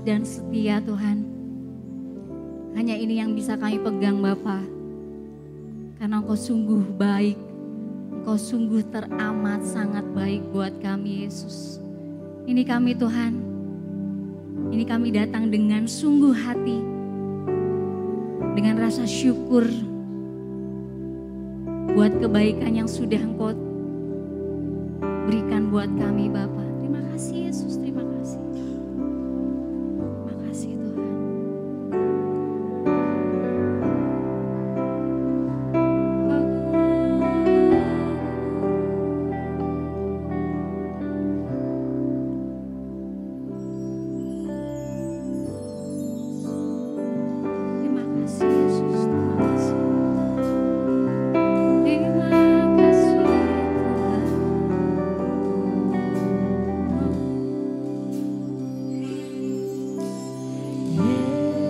dan setia Tuhan. Hanya ini yang bisa kami pegang Bapa. Karena Engkau sungguh baik. Engkau sungguh teramat sangat baik buat kami Yesus. Ini kami Tuhan. Ini kami datang dengan sungguh hati. Dengan rasa syukur. Buat kebaikan yang sudah Engkau berikan buat kami Bapa. Terima kasih Yesus, terima kasih. Terima kasih Tuhan. Terima kasih Yesus, terima kasih. Terima kasih Tuhan.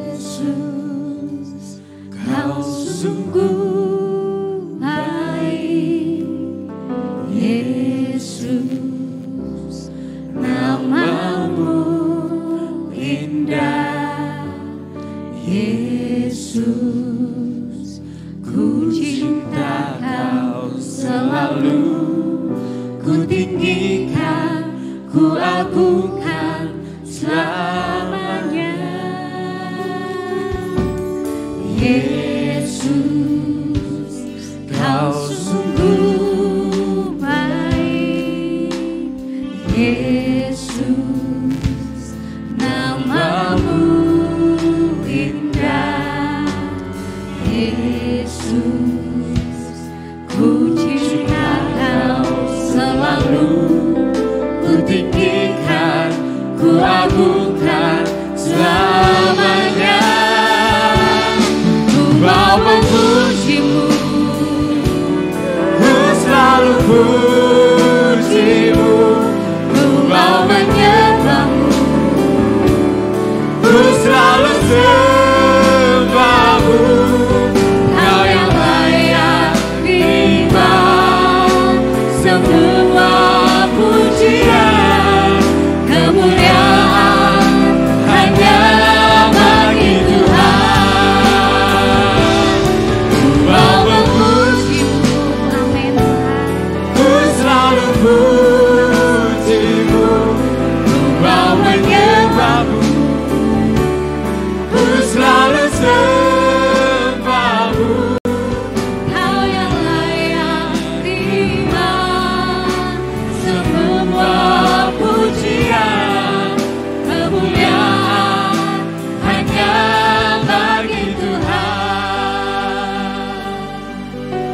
Yesus, Kau sungguh baik. Yesus, nama-Mu indah. Yesus, ku cinta Kau selalu. Ku tinggikan, ku agungkan selamanya. Yesus, Kau sungguh baik. Yesus, nama-Mu indah. Yesus, ku cinta Kau selalu. Ku tinggikan, ku agungkan selamanya. Ku mau memuji-Mu, ku selalu puji-Mu. Ku mau menyembah-Mu, ku selalu sembah-Mu. Kau yang layak iman, semua pujian, kemuliaan hanya bagi Tuhan. Ku mau memuji-Mu, amin Tuhan. Ku selalu puji-Mu, ku mau menyembah-Mu, ku selalu sembah-Mu. Kau yang layak iman, semua pujian, kemuliaan hanya bagi Tuhan.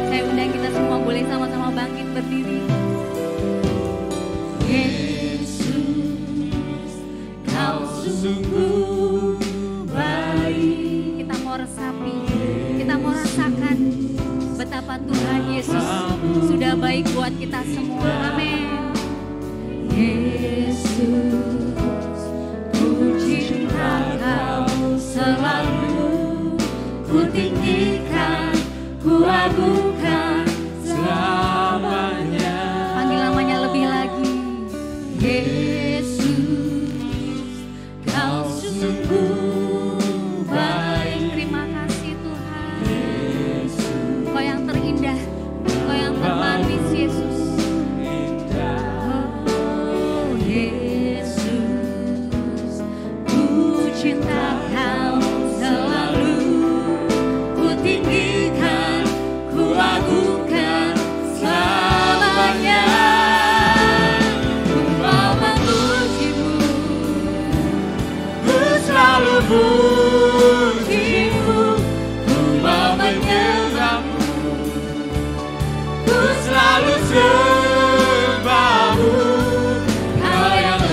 Saya undang kita semua boleh sama-sama bangkit berdiri. Yesus, Kau sungguh baik. Kita mau resapi, kita mau rasakan betapa Tuhan Yesus sudah baik buat kita semua. Amin. Yesus, ku cinta Kau selalu. Ku tinggikan, ku agungkan selamanya. Panggil namanya lebih lagi. Yesus, Kau sungguh baik. Terima kasih Tuhan. Kau yang terindah, Kau yang termanis Yesus. Oh Yesus, ku cinta Kau selalu. Ku tinggikan, ku agungkan selamanya. Ku mau memuji-Mu, ku selalu puji-Mu. Ku mau menyembah-Mu, ku selalu sembah-Mu. Kau yang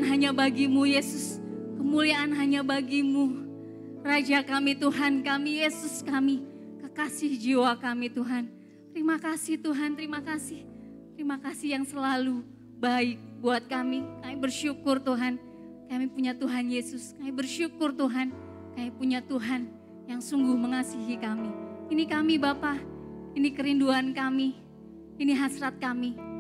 kemuliaan hanya bagimu Yesus. Kemuliaan hanya bagimu. Raja kami, Tuhan kami, Yesus kami, kekasih jiwa kami Tuhan. Terima kasih Tuhan, terima kasih. Terima kasih yang selalu baik buat kami. Kami bersyukur Tuhan, kami punya Tuhan Yesus. Kami bersyukur Tuhan, kami punya Tuhan yang sungguh mengasihi kami. Ini kami Bapa, ini kerinduan kami, ini hasrat kami.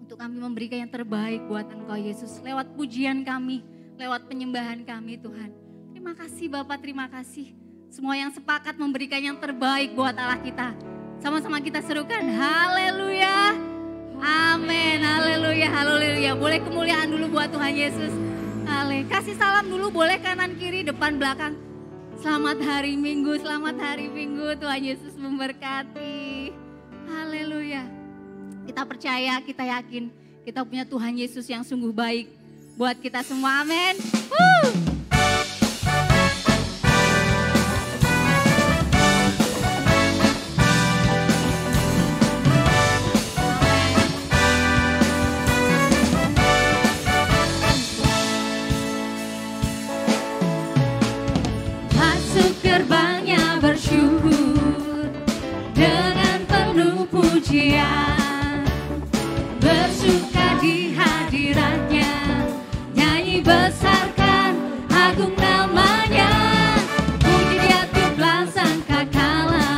Untuk kami memberikan yang terbaik buat Engkau Yesus. Lewat pujian kami, lewat penyembahan kami Tuhan. Terima kasih Bapak, terima kasih. Semua yang sepakat memberikan yang terbaik buat Allah kita. Sama-sama kita serukan, haleluya, amin, haleluya, haleluya. Boleh kemuliaan dulu buat Tuhan Yesus. Kasih salam dulu, boleh kanan kiri, depan belakang. Selamat hari Minggu, Tuhan Yesus memberkati. Haleluya. Kita percaya, kita yakin, kita punya Tuhan Yesus yang sungguh baik buat kita semua, amin. Masuk gerbangnya bersyukur dengan penuh pujian. Bersuka di hadiratnya, nyanyi besarkan agung namanya. Puji dia tiuplah sangkakala,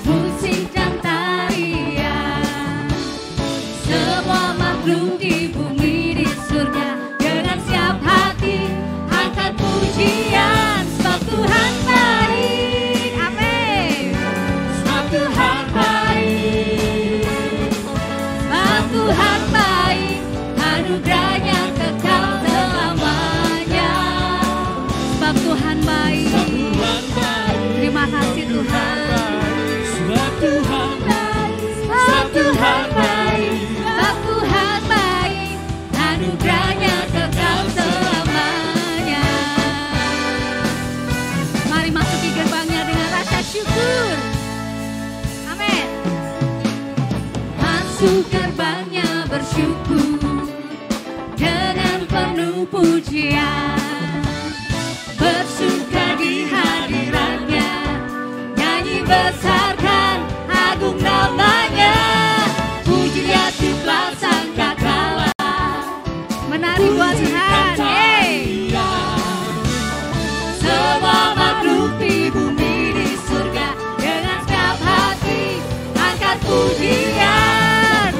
musik dan tarian. Semua makhluk di bumi di surga dengan siap hati angkat pujian. Sebab Tuhan baik, amin. Sebab Tuhan baik. Tuhan baik, anugerahnya kekal selamanya. Sebab Tuhan baik, terima kasih Tuhan. Sebab Tuhan baik, sebab Tuhan baik, sebab Tuhan baik, anugerahnya kekal selamanya. Mari masuki gerbangnya dengan rasa syukur. Amin. Masuk gerbangnya bersyukur dengan penuh pujian. Bersuka di hadiratnya, nyanyi besarkan agung namanya. Puji dia tiuplah sangkakala, menari buat Tuhan. Semua makhluk di bumi di surga dengan setiap hati angkat pujian.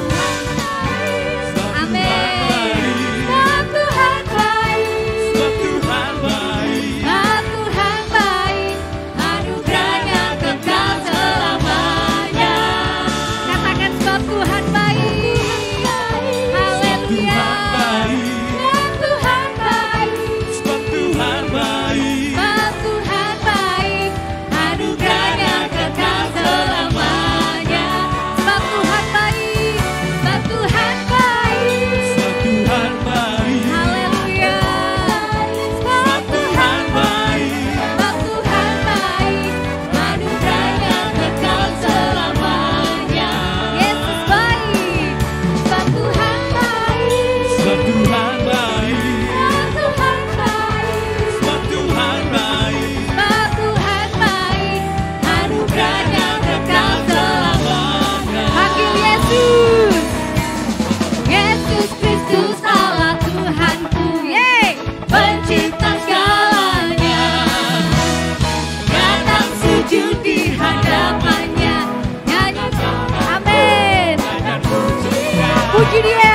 Puji dia,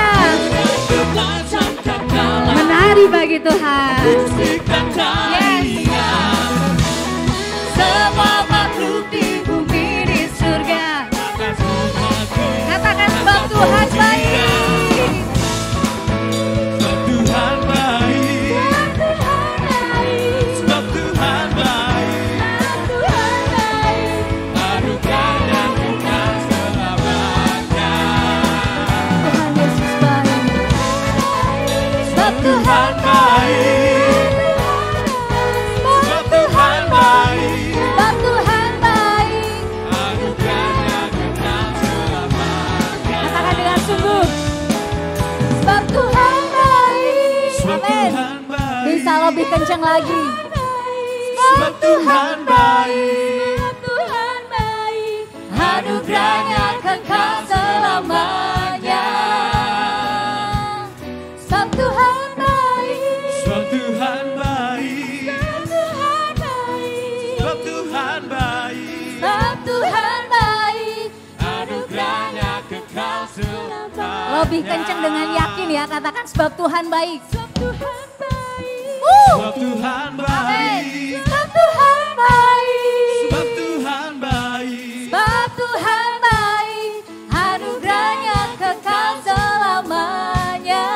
menari bagi Tuhan. Yes. Semua makhluk di bumi di surga katakan sebab Tuhan baik. Sebab Tuhan baik. Sebab Tuhan baik. Anugerahnya kekal selamanya. Sebab Tuhan baik, Sebab Tuhan baik. sebab Tuhan baik. Anugerahnya kekal selamanya. Katakan dengan sungguh, sebab Tuhan lebih kencang lagi. Sebab Tuhan baik, Sebab Tuhan baik, anugerahnya kekal selamanya. Sebab Tuhan baik, sebab Tuhan baik, sebab Tuhan baik, sebab Tuhan baik, sebab Tuhan baik. anugerahnya kekal selamanya. Lebih kencang dengan yakin ya, katakan sebab Tuhan baik. Sebab Tuhan baik. Sebab Tuhan baik, Sebab Tuhan baik. sebab Tuhan baik, Sebab Tuhan baik, anugerahnya kekal selamanya.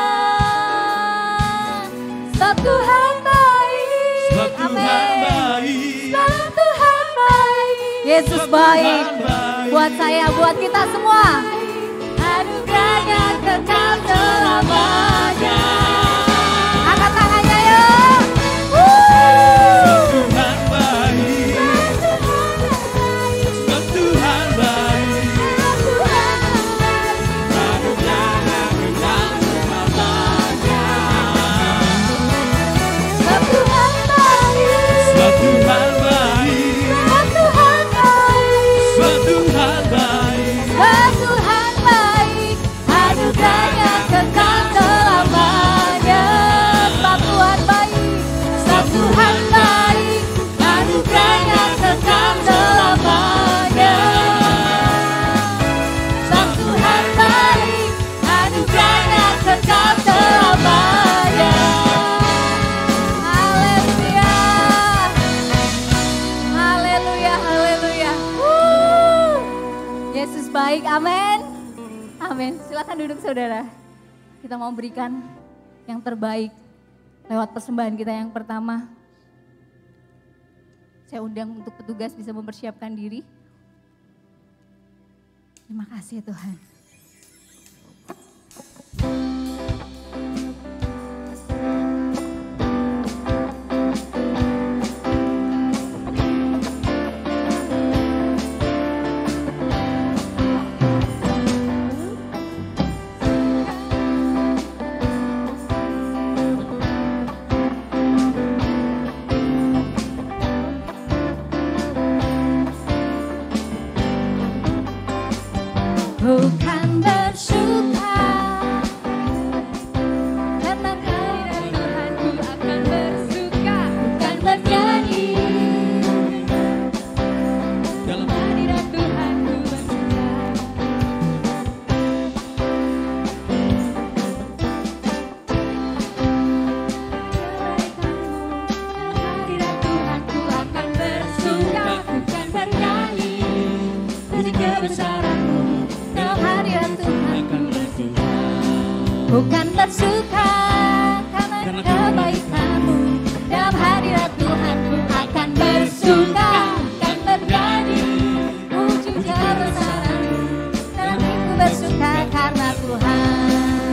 Sebab Tuhan baik. sebab Tuhan Amin. baik, Sebab Tuhan baik. Yesus sebab baik. Tuhan baik. Buat saya, buat kita semua. Anugerahnya kekal selamanya. Angkat tangannya yuk. Tuhan baik, sebab Tuhan baik, anugerahnya kekal selamanya. Sebab Tuhan baik. Sebab Tuhan baik, Sebab Tuhan baik. sebab Tuhan baik, Sebab Tuhan baik, anugerahnya kekal selamanya. Sebab Tuhan baik, sebab Tuhan baik, anugerahnya kekal selamanya. Sebab Tuhan baik, anugerahnya kekal selamanya. Haleluya, haleluya, haleluya. Yesus baik, amin. Amin. Silakan duduk saudara. Kita mau berikan yang terbaik lewat persembahan kita yang pertama. Saya undang untuk petugas bisa mempersiapkan diri. Terima kasih Tuhan. Bukan bersuka karena kehadiran Tuhanku akan bersuka. Bukan bernyanyi dalam hadirat Tuhanku bersuka. Hadirat Tuhanku akan bersuka. Bukan bernyanyi puji kebesaran-Mu. Dalam hadirat Tuhanku bersuka. Bukan bersuka karena kebaikan-Mu. Dalam hadirat Tuhanku akan bersuka. Bukan bernyanyi puji kebesaran-Mu. Dalam hidupku bersuka karena Tuhan.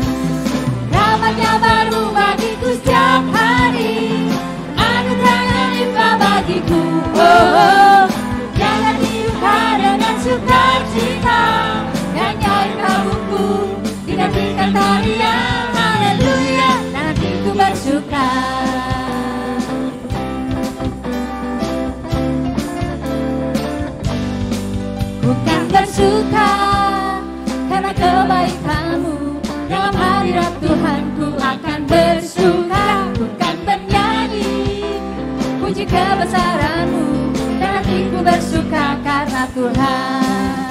Rahmat-Nya baru bagiku setiap hari. Anugerah-Nya limpah bagiku. Oh, jangan diluka dengan sukacita. Dan nyanyi kabutku digantikan tarian. Haleluya, dan hatiku bersuka. Bukan bersuka karena kebaikan-Mu. Dalam hadirat Tuhanku akan bersuka. Bukan bernyanyi puji kebesaran-Mu. Dan hatiku bersuka karena Tuhan.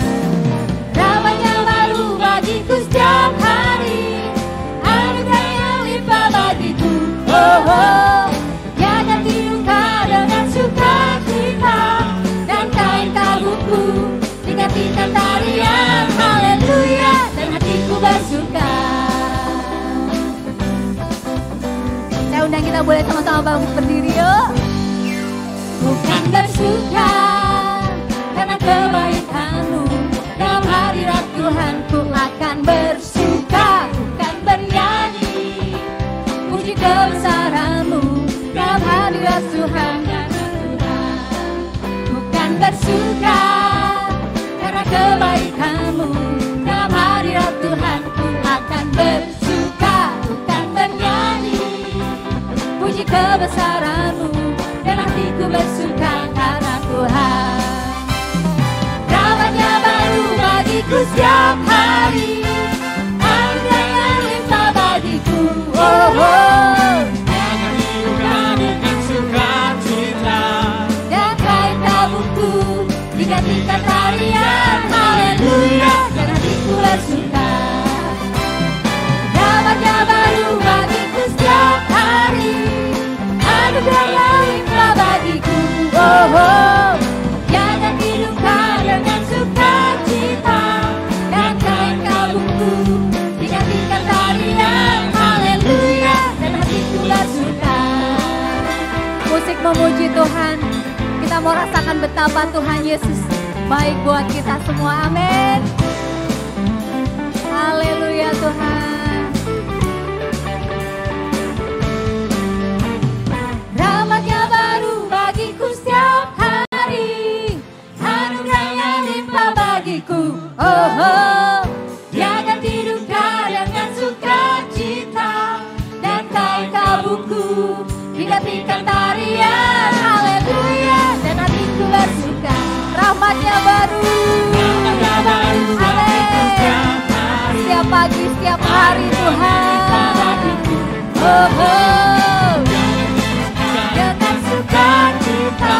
Rahmat-Nya baru bagiku setiap hari. Anugerah-Nya limpah bagiku. Oh, oh. Jangan diluka dengan sukacita. Dan kain kabutku digantikan tarian. Haleluya, dan hatiku bersuka. Saya undang kita boleh sama-sama bangun berdiri yuk. Bukan bersuka karena kebaikan-Mu. Dalam hadirat Tuhanku akan bersuka. Bukan bernyanyi puji kebesaran-Mu. Dalam hadirat Tuhan karena Tuhan. Bukan bersuka karena kebaikan-Mu. Dalam hadirat Tuhanku akan bersuka. Bukan bernyanyi puji kebesaran-Mu, dan hatiku bersuka karena Tuhan. Rahmat-Nya baru bagiku setiap hari, anugerah yang limpah bagiku. Oh, oh. Jangan hidup dengan sukacita, Dan kain tabungku digantikan tarian haleluya, dan hatiku bersuka. Rahmat-Nya baru bagiku setiap hari, anugerah yang limpah bagiku. Oh, oh. Jangan hidupkan dengan sukacita, dan kain kabungku digantikan tarian haleluya, dan hatiku bersuka. Musik memuji Tuhan, kita mau rasakan betapa Tuhan Yesus baik buat kita semua. Amin. Haleluya Tuhan. Rahmat-Nya baru bagiku setiap hari, anugerah yang limpah bagiku. Oh, oh. Jangan tidurkan dengan sukacita, dan kain kabungku digantikan tarian haleluya, dan hatiku bersuka. Rahmat-Nya baru, Rahmat-Nya baru bagiku setiap hari, setiap pagi, setiap hari Tuhan. Oh, oh. Dengan sukacita,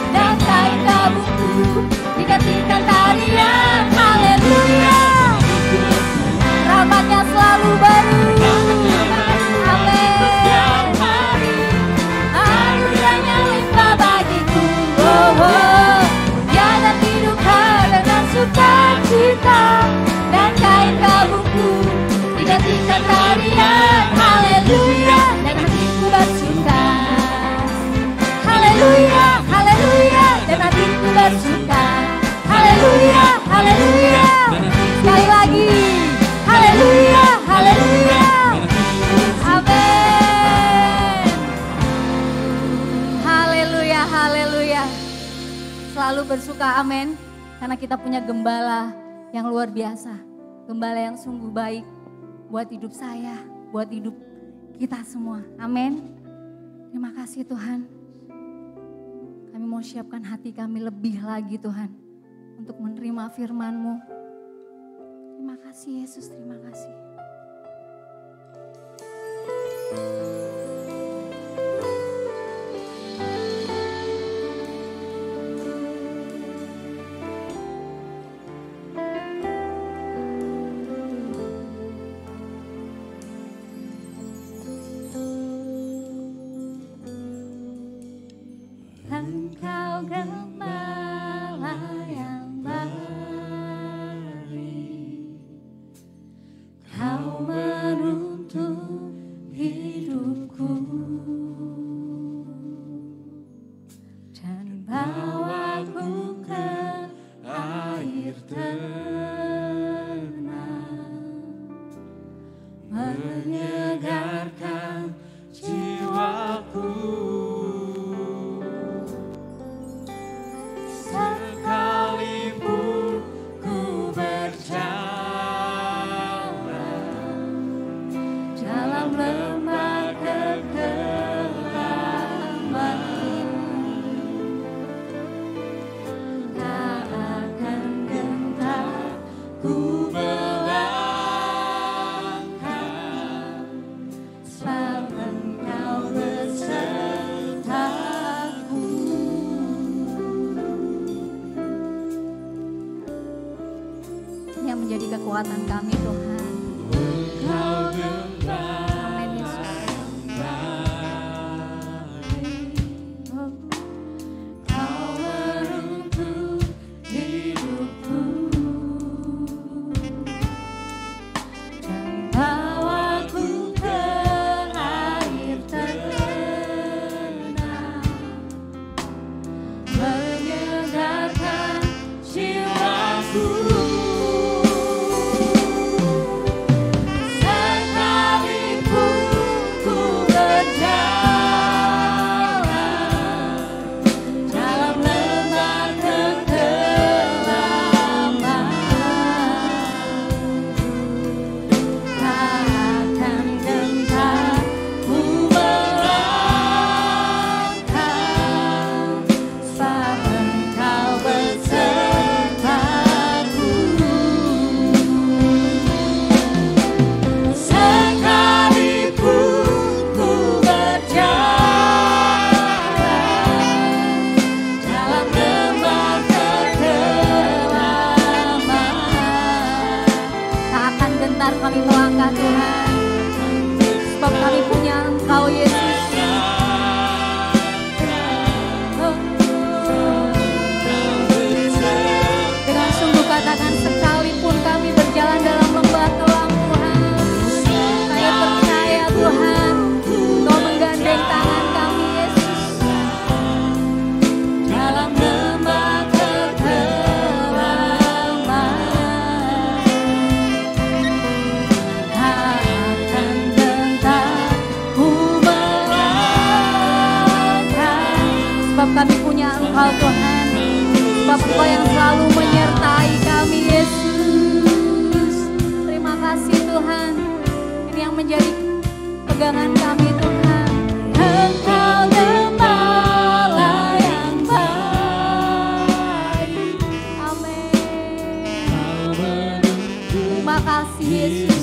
dan kain kabungku digantikan tarian haleluya. Rahmat-Nya selalu baru. Amin. Anugerah-Nya limpah bagiku. Oh, oh. Jangan hidupkan dengan sukacita, dan kain kabungku digantikan tarian haleluya, dan hatiku bersuka. Haleluya, haleluya, dan hatiku bersuka. Haleluya, haleluya. Sekali lagi. Haleluya, haleluya. Amin. Haleluya, haleluya. Selalu bersuka, amin. Karena kita punya gembala yang luar biasa. Gembala yang sungguh baik buat hidup saya, buat hidup kita semua. Amin. Terima kasih Tuhan. Kami mau siapkan hati kami lebih lagi Tuhan, untuk menerima firman-Mu. Terima kasih Yesus, terima kasih. Engkau gembala yang baik, Kau menuntun hidupku dan bawaku ke air tenang, menyegarkan jiwaku. Sekalipun ku berjalan dalam lembah kekelaman, tak akan gentar ku melangkah, sebab Engkau besertaku. Yang menjadi kekuatan kami Tuhan. Amin Yesus. Oh. Kau menuntun hidupku dan bawaku ke air tenang, menyegarkan jiwaku. kami Tuhan. Engkau gembala yang baik. Amin. Terima kasih Yesus.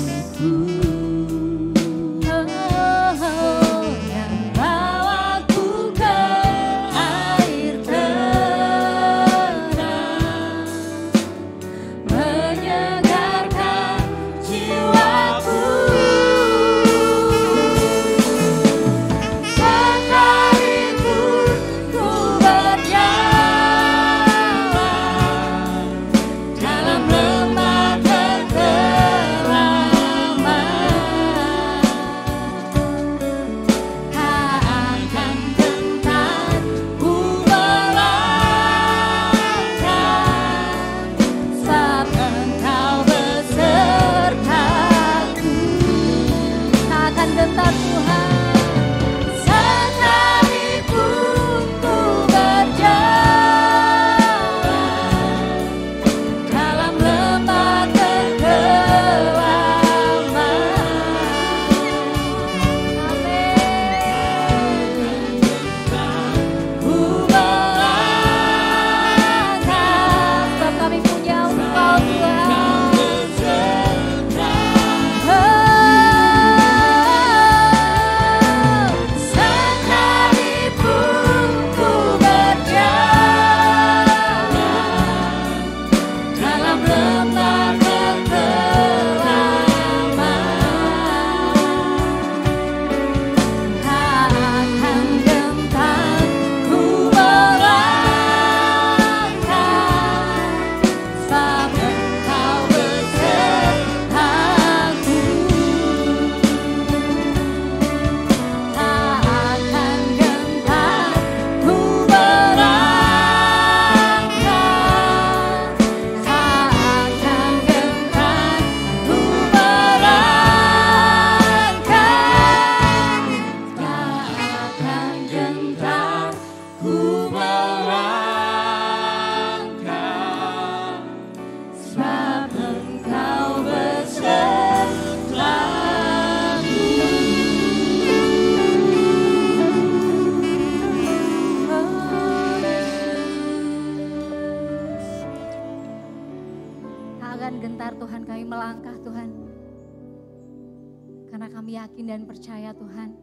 Dan percaya Tuhan,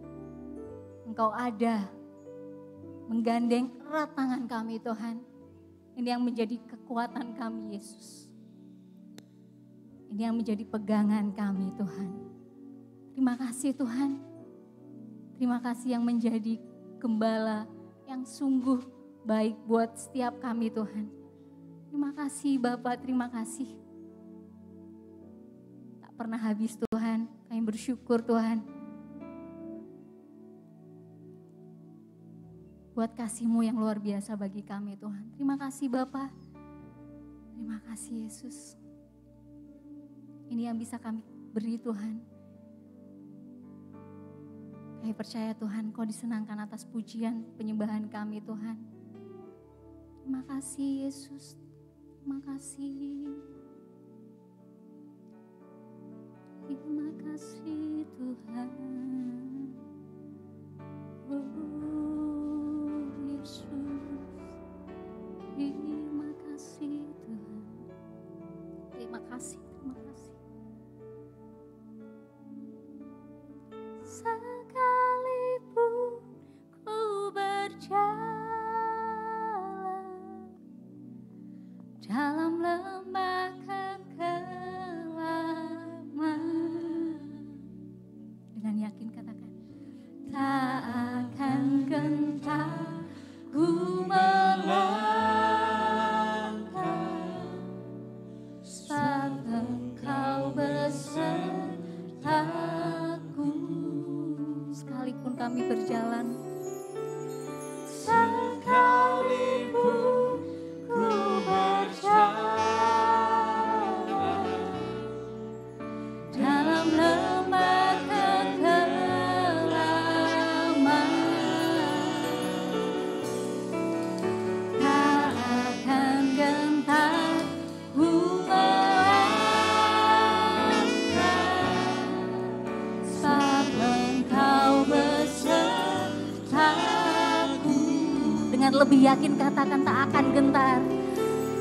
Engkau ada menggandeng erat tangan kami Tuhan. Ini yang menjadi kekuatan kami Yesus. Ini yang menjadi pegangan kami Tuhan. Terima kasih Tuhan. Terima kasih yang menjadi gembala yang sungguh baik buat setiap kami Tuhan. Terima kasih Bapak, terima kasih. Tak pernah habis Tuhan, kami bersyukur Tuhan. Buat kasih-Mu yang luar biasa bagi kami Tuhan. Terima kasih Bapa. Terima kasih Yesus. Ini yang bisa kami beri Tuhan. Kami percaya Tuhan Kau disenangkan atas pujian penyembahan kami Tuhan. Terima kasih Yesus. Terima kasih. Terima kasih Tuhan. Yesus, terima kasih Tuhan. Terima kasih, terima kasih. Sekalipun ku berjalan dalam lembah kekelaman, dengan yakin katakan, tak akan gentar ku melangkah, sebab Engkau besertaku. Sekalipun kami berjalan, sekalipun ku berjalan dalam lembah kekelaman, dengan lebih yakin katakan tak akan gentar.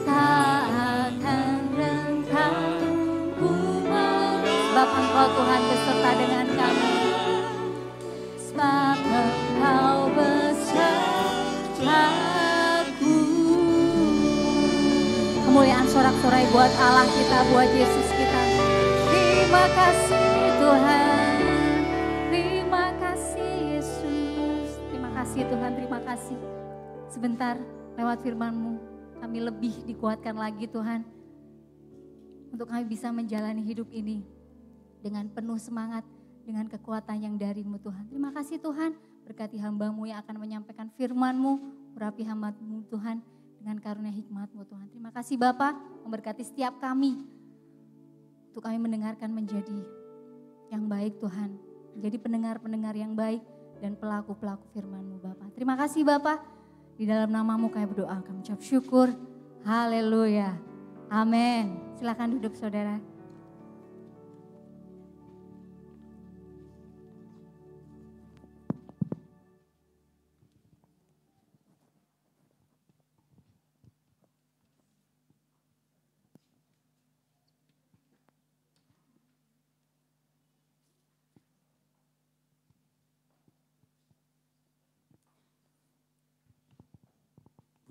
Tak akan gentar, sebab Engkau Tuhan beserta dengan kami. Sebab Engkau besertaku. Kemuliaan sorak-sorai buat Allah kita, buat Yesus kita. Terima kasih Tuhan, terima kasih Yesus. Terima kasih Tuhan, terima kasih. Sebentar lewat firman-Mu kami lebih dikuatkan lagi Tuhan. Untuk kami bisa menjalani hidup ini dengan penuh semangat, dengan kekuatan yang dari-Mu Tuhan. Terima kasih Tuhan, berkati hamba-Mu yang akan menyampaikan firman-Mu, urapi hamba-Mu Tuhan dengan karunia hikmat-Mu Tuhan. Terima kasih Bapa, memberkati setiap kami, untuk kami mendengarkan menjadi yang baik Tuhan, menjadi pendengar-pendengar yang baik dan pelaku-pelaku firman-Mu Bapa. Terima kasih Bapa, di dalam nama-Mu kami berdoa, kami ucap syukur, haleluya, amin. Silakan duduk saudara.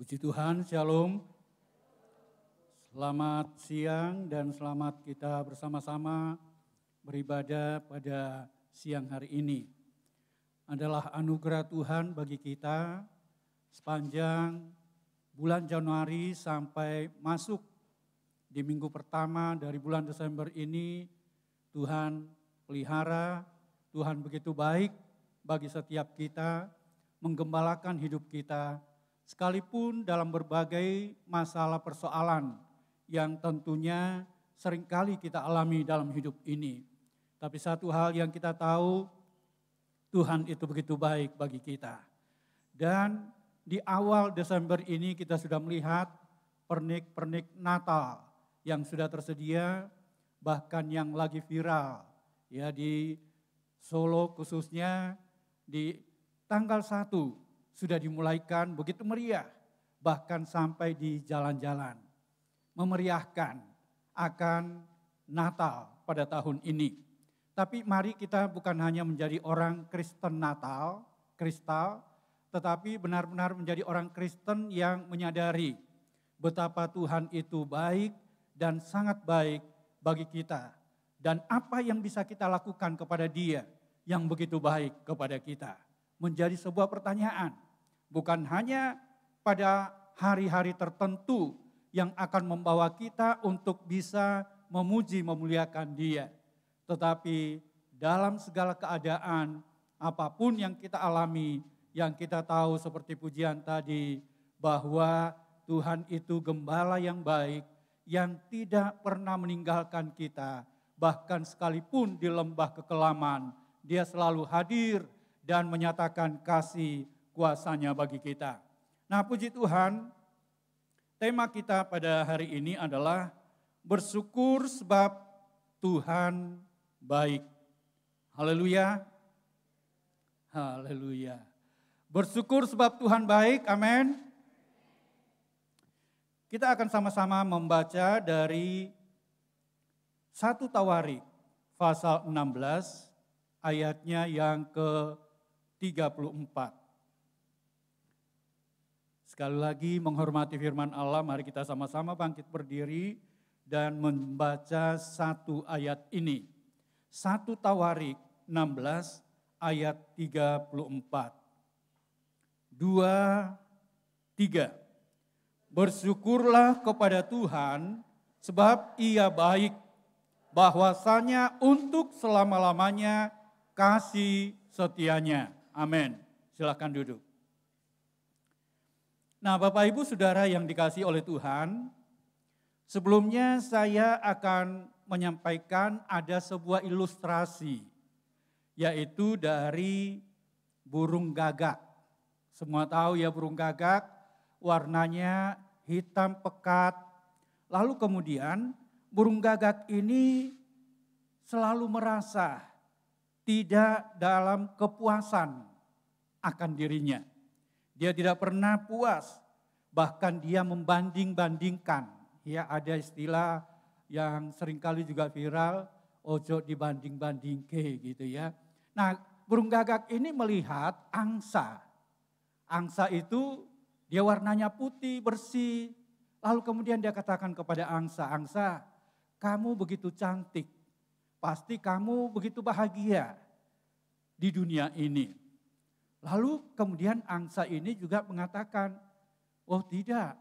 Puji Tuhan, Shalom. Selamat siang dan selamat kita bersama-sama beribadah pada siang hari ini. Adalah anugerah Tuhan bagi kita sepanjang bulan Januari sampai masuk di minggu pertama dari bulan Desember ini. Tuhan pelihara, Tuhan begitu baik bagi setiap kita, menggembalakan hidup kita, sekalipun dalam berbagai masalah persoalan yang tentunya seringkali kita alami dalam hidup ini. Tapi satu hal yang kita tahu, Tuhan itu begitu baik bagi kita. Dan di awal Desember ini kita sudah melihat pernik-pernik Natal yang sudah tersedia, bahkan yang lagi viral ya di Solo khususnya di tanggal 1 sudah dimulaikan begitu meriah, bahkan sampai di jalan-jalan. Memeriahkan akan Natal pada tahun ini. Tapi mari kita bukan hanya menjadi orang Kristen Natal, kristal, tetapi benar-benar menjadi orang Kristen yang menyadari betapa Tuhan itu baik dan sangat baik bagi kita. Dan apa yang bisa kita lakukan kepada Dia yang begitu baik kepada kita. Menjadi sebuah pertanyaan, bukan hanya pada hari-hari tertentu yang akan membawa kita untuk bisa memuji, memuliakan Dia. Tetapi dalam segala keadaan, apapun yang kita alami, yang kita tahu seperti pujian tadi, bahwa Tuhan itu gembala yang baik, yang tidak pernah meninggalkan kita, bahkan sekalipun di lembah kekelaman, Dia selalu hadir dan menyatakan kasih kuasa-Nya bagi kita. Nah, puji Tuhan, tema kita pada hari ini adalah bersyukur sebab Tuhan baik. Haleluya. Haleluya. Bersyukur sebab Tuhan baik, amin. Kita akan sama-sama membaca dari 1 Tawarik pasal 16 ayatnya yang ke-34. Sekali lagi menghormati firman Allah, mari kita sama-sama bangkit berdiri dan membaca satu ayat ini. 1 Tawarik 16 ayat 34. 2, 3. Bersyukurlah kepada Tuhan sebab Ia baik, bahwasanya untuk selama-lamanya kasih setianya. Amin. Silakan duduk. Nah, Bapak Ibu Saudara yang dikasihi oleh Tuhan, sebelumnya saya akan menyampaikan ada sebuah ilustrasi, yaitu dari burung gagak. Semua tahu ya burung gagak, warnanya hitam pekat. Lalu kemudian burung gagak ini selalu merasa tidak dalam kepuasan akan dirinya. Dia tidak pernah puas, bahkan dia membanding-bandingkan. Ya, ada istilah yang seringkali juga viral, ojo dibanding-bandingke gitu ya. Nah, burung gagak ini melihat angsa. Angsa itu dia warnanya putih, bersih. Lalu kemudian dia katakan kepada angsa, "Angsa, kamu begitu cantik. Pasti kamu begitu bahagia di dunia ini." Lalu kemudian angsa ini juga mengatakan, "Oh tidak,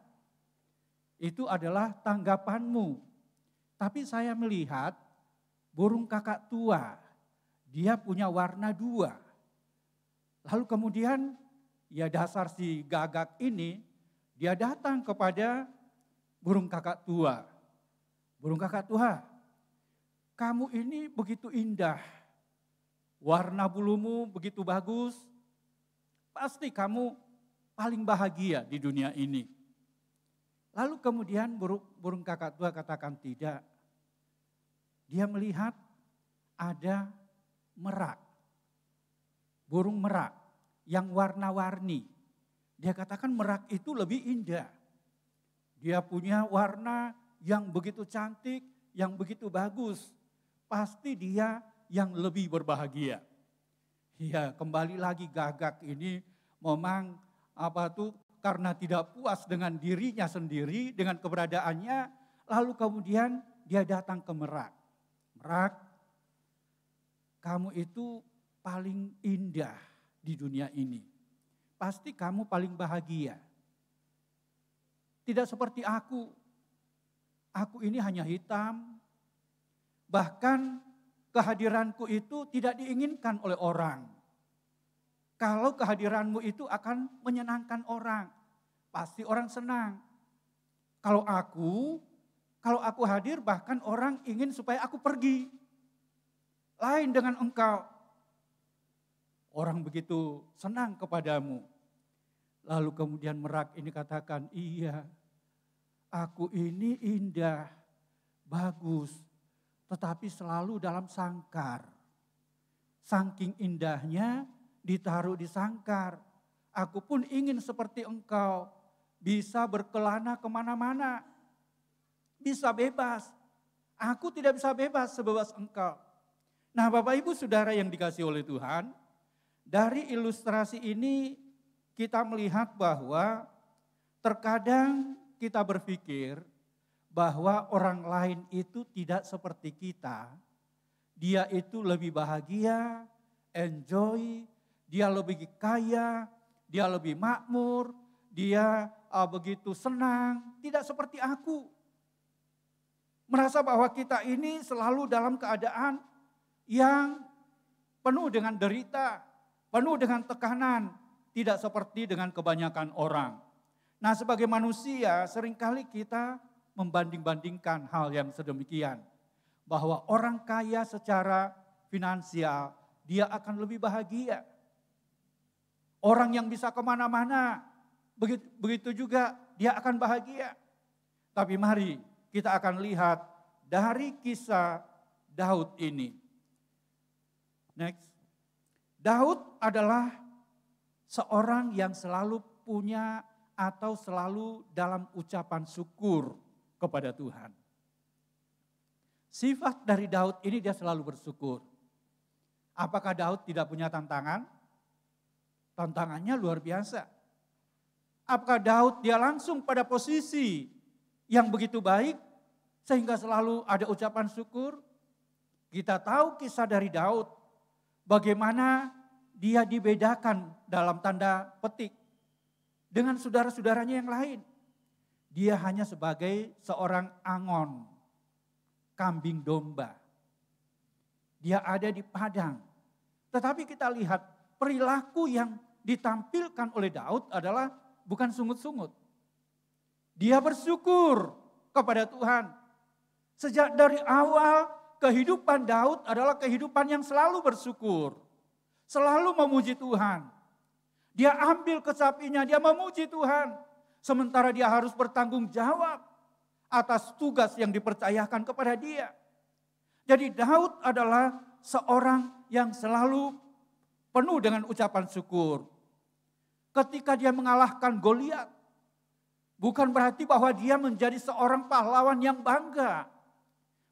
itu adalah tanggapanmu. Tapi saya melihat burung kakak tua, dia punya warna 2. Lalu kemudian ya dasar si gagak ini, dia datang kepada burung kakak tua. "Burung kakak tua, kamu ini begitu indah, warna bulumu begitu bagus, pasti kamu paling bahagia di dunia ini." Lalu kemudian burung kakak tua katakan, "Tidak." Dia melihat ada merak, burung merak yang warna-warni. Dia katakan merak itu lebih indah. Dia punya warna yang begitu cantik, yang begitu bagus. Pasti dia yang lebih berbahagia. Ya, kembali lagi gagak ini memang karena tidak puas dengan dirinya sendiri, dengan keberadaannya, lalu kemudian dia datang ke merak. "Merak, kamu itu paling indah di dunia ini. Pasti kamu paling bahagia. Tidak seperti aku. Aku ini hanya hitam. Bahkan kehadiranku itu tidak diinginkan oleh orang. Kalau kehadiranmu itu akan menyenangkan orang, pasti orang senang. Kalau aku hadir bahkan orang ingin supaya aku pergi. Lain dengan engkau. Orang begitu senang kepadamu." Lalu kemudian merak ini katakan, "Iya, aku ini indah, bagus, tetapi selalu dalam sangkar. Saking indahnya ditaruh di sangkar. Aku pun ingin seperti engkau, bisa berkelana kemana-mana, bisa bebas. Aku tidak bisa bebas sebebas engkau." Nah, Bapak Ibu Saudara yang dikasihi oleh Tuhan, dari ilustrasi ini kita melihat bahwa terkadang kita berpikir bahwa orang lain itu tidak seperti kita. Dia itu lebih bahagia, enjoy, dia lebih kaya, dia lebih makmur, dia begitu senang, tidak seperti aku. Merasa bahwa kita ini selalu dalam keadaan yang penuh dengan derita, penuh dengan tekanan, tidak seperti dengan kebanyakan orang. Nah, sebagai manusia seringkali kita membanding-bandingkan hal yang sedemikian. Bahwa orang kaya secara finansial, dia akan lebih bahagia. Orang yang bisa kemana-mana, begitu juga dia akan bahagia. Tapi mari kita akan lihat dari kisah Daud ini. Next. Daud adalah seorang yang selalu punya atau selalu dalam ucapan syukur kepada Tuhan. Sifat dari Daud ini dia selalu bersyukur. Apakah Daud tidak punya tantangan? Tantangannya luar biasa. Apakah Daud dia langsung pada posisi yang begitu baik sehingga selalu ada ucapan syukur? Kita tahu kisah dari Daud. Bagaimana dia dibedakan dalam tanda petik dengan saudara-saudaranya yang lain. Dia hanya sebagai seorang angon, kambing domba. Dia ada di padang. Tetapi kita lihat perilaku yang ditampilkan oleh Daud adalah bukan sungut-sungut. Dia bersyukur kepada Tuhan. Sejak dari awal kehidupan Daud adalah kehidupan yang selalu bersyukur. Selalu memuji Tuhan. Dia ambil kesapinya, dia memuji Tuhan. Sementara dia harus bertanggung jawab atas tugas yang dipercayakan kepada dia. Jadi Daud adalah seorang yang selalu penuh dengan ucapan syukur. ketika dia mengalahkan Goliat. Bukan berarti bahwa dia menjadi seorang pahlawan yang bangga.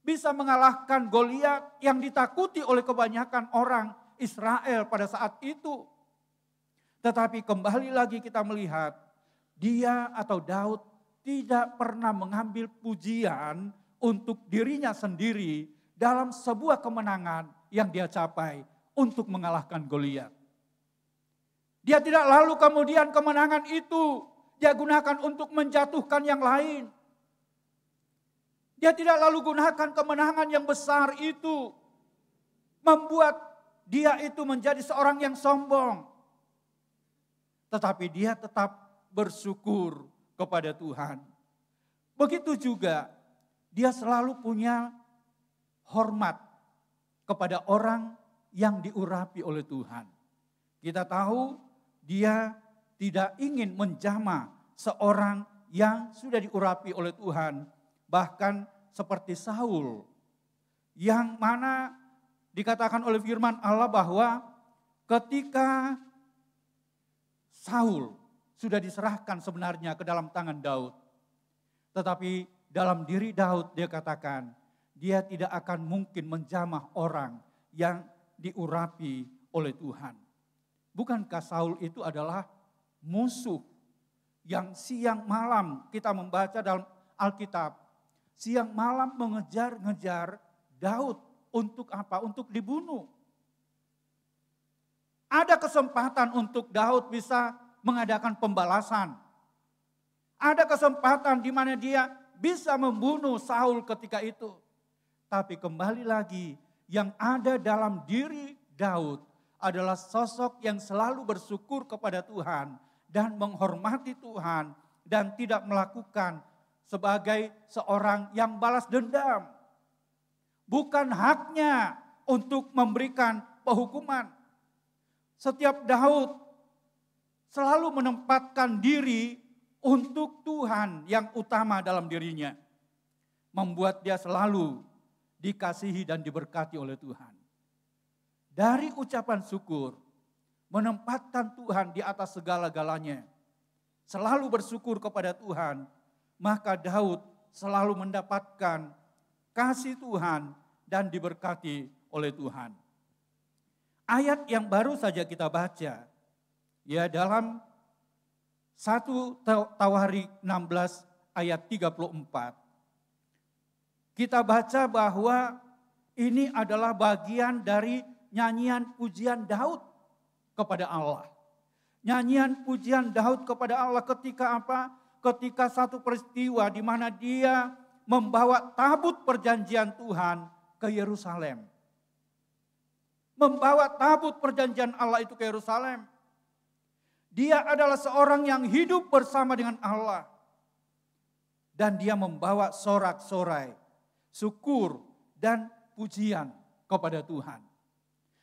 Bisa mengalahkan Goliat yang ditakuti oleh kebanyakan orang Israel pada saat itu. Tetapi kembali lagi kita melihat, dia atau Daud tidak pernah mengambil pujian untuk dirinya sendiri dalam sebuah kemenangan yang dia capai untuk mengalahkan Goliat. Dia tidak lalu kemudian kemenangan itu dia gunakan untuk menjatuhkan yang lain. Dia tidak lalu gunakan kemenangan yang besar itu membuat dia itu menjadi seorang yang sombong. Tetapi dia tetap bersyukur kepada Tuhan. Begitu juga dia selalu punya hormat kepada orang yang diurapi oleh Tuhan. Kita tahu dia tidak ingin menjamah seorang yang sudah diurapi oleh Tuhan. Bahkan seperti Saul, yang mana dikatakan oleh firman Allah bahwa ketika Saul sudah diserahkan sebenarnya ke dalam tangan Daud. Tetapi dalam diri Daud dia katakan, dia tidak akan mungkin menjamah orang yang diurapi oleh Tuhan. Bukankah Saul itu adalah musuh yang siang malam kita membaca dalam Alkitab. Siang malam mengejar-ngejar Daud untuk apa? Untuk dibunuh. Ada kesempatan untuk Daud bisa mengadakan pembalasan. Ada kesempatan di mana dia bisa membunuh Saul ketika itu. Tapi kembali lagi, yang ada dalam diri Daud adalah sosok yang selalu bersyukur kepada Tuhan dan menghormati Tuhan dan tidak melakukan sebagai seorang yang balas dendam. Bukan haknya untuk memberikan penghukuman. Setiap Daud selalu menempatkan diri untuk Tuhan yang utama dalam dirinya. Membuat dia selalu dikasihi dan diberkati oleh Tuhan. Dari ucapan syukur, menempatkan Tuhan di atas segala-galanya. Selalu bersyukur kepada Tuhan, maka Daud selalu mendapatkan kasih Tuhan dan diberkati oleh Tuhan. Ayat yang baru saja kita baca, ya dalam 1 Tawarik 16 ayat 34. Kita baca bahwa ini adalah bagian dari nyanyian pujian Daud kepada Allah. Nyanyian pujian Daud kepada Allah ketika apa? Ketika satu peristiwa di mana dia membawa tabut perjanjian Tuhan ke Yerusalem. Membawa tabut perjanjian Allah itu ke Yerusalem. Dia adalah seorang yang hidup bersama dengan Allah. Dan dia membawa sorak-sorai, syukur dan pujian kepada Tuhan.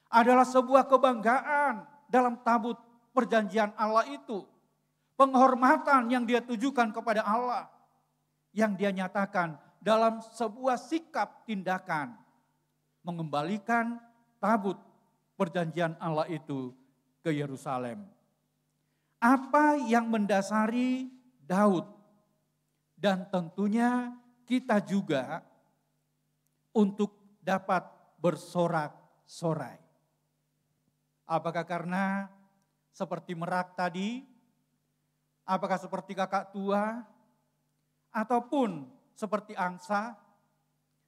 Adalah sebuah kebanggaan dalam tabut perjanjian Allah itu. Penghormatan yang dia tujukan kepada Allah. Yang dia nyatakan dalam sebuah sikap tindakan. Mengembalikan tabut perjanjian Allah itu ke Yerusalem. Apa yang mendasari Daud? Dan tentunya kita juga untuk dapat bersorak-sorai. Apakah karena seperti Merak tadi? Apakah seperti kakak tua? Ataupun seperti angsa?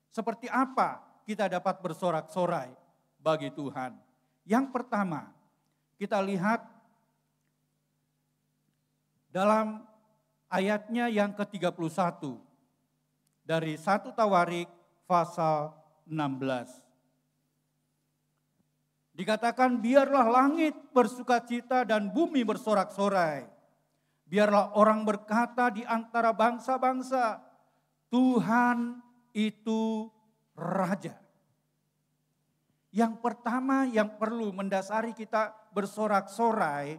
Seperti apa kita dapat bersorak-sorai bagi Tuhan? Yang pertama, kita lihat dalam ayatnya yang ke-31 dari 1 Tawarik pasal 16. Dikatakan biarlah langit bersukacita dan bumi bersorak-sorai. Biarlah orang berkata di antara bangsa-bangsa, Tuhan itu Raja. Yang pertama yang perlu mendasari kita bersorak-sorai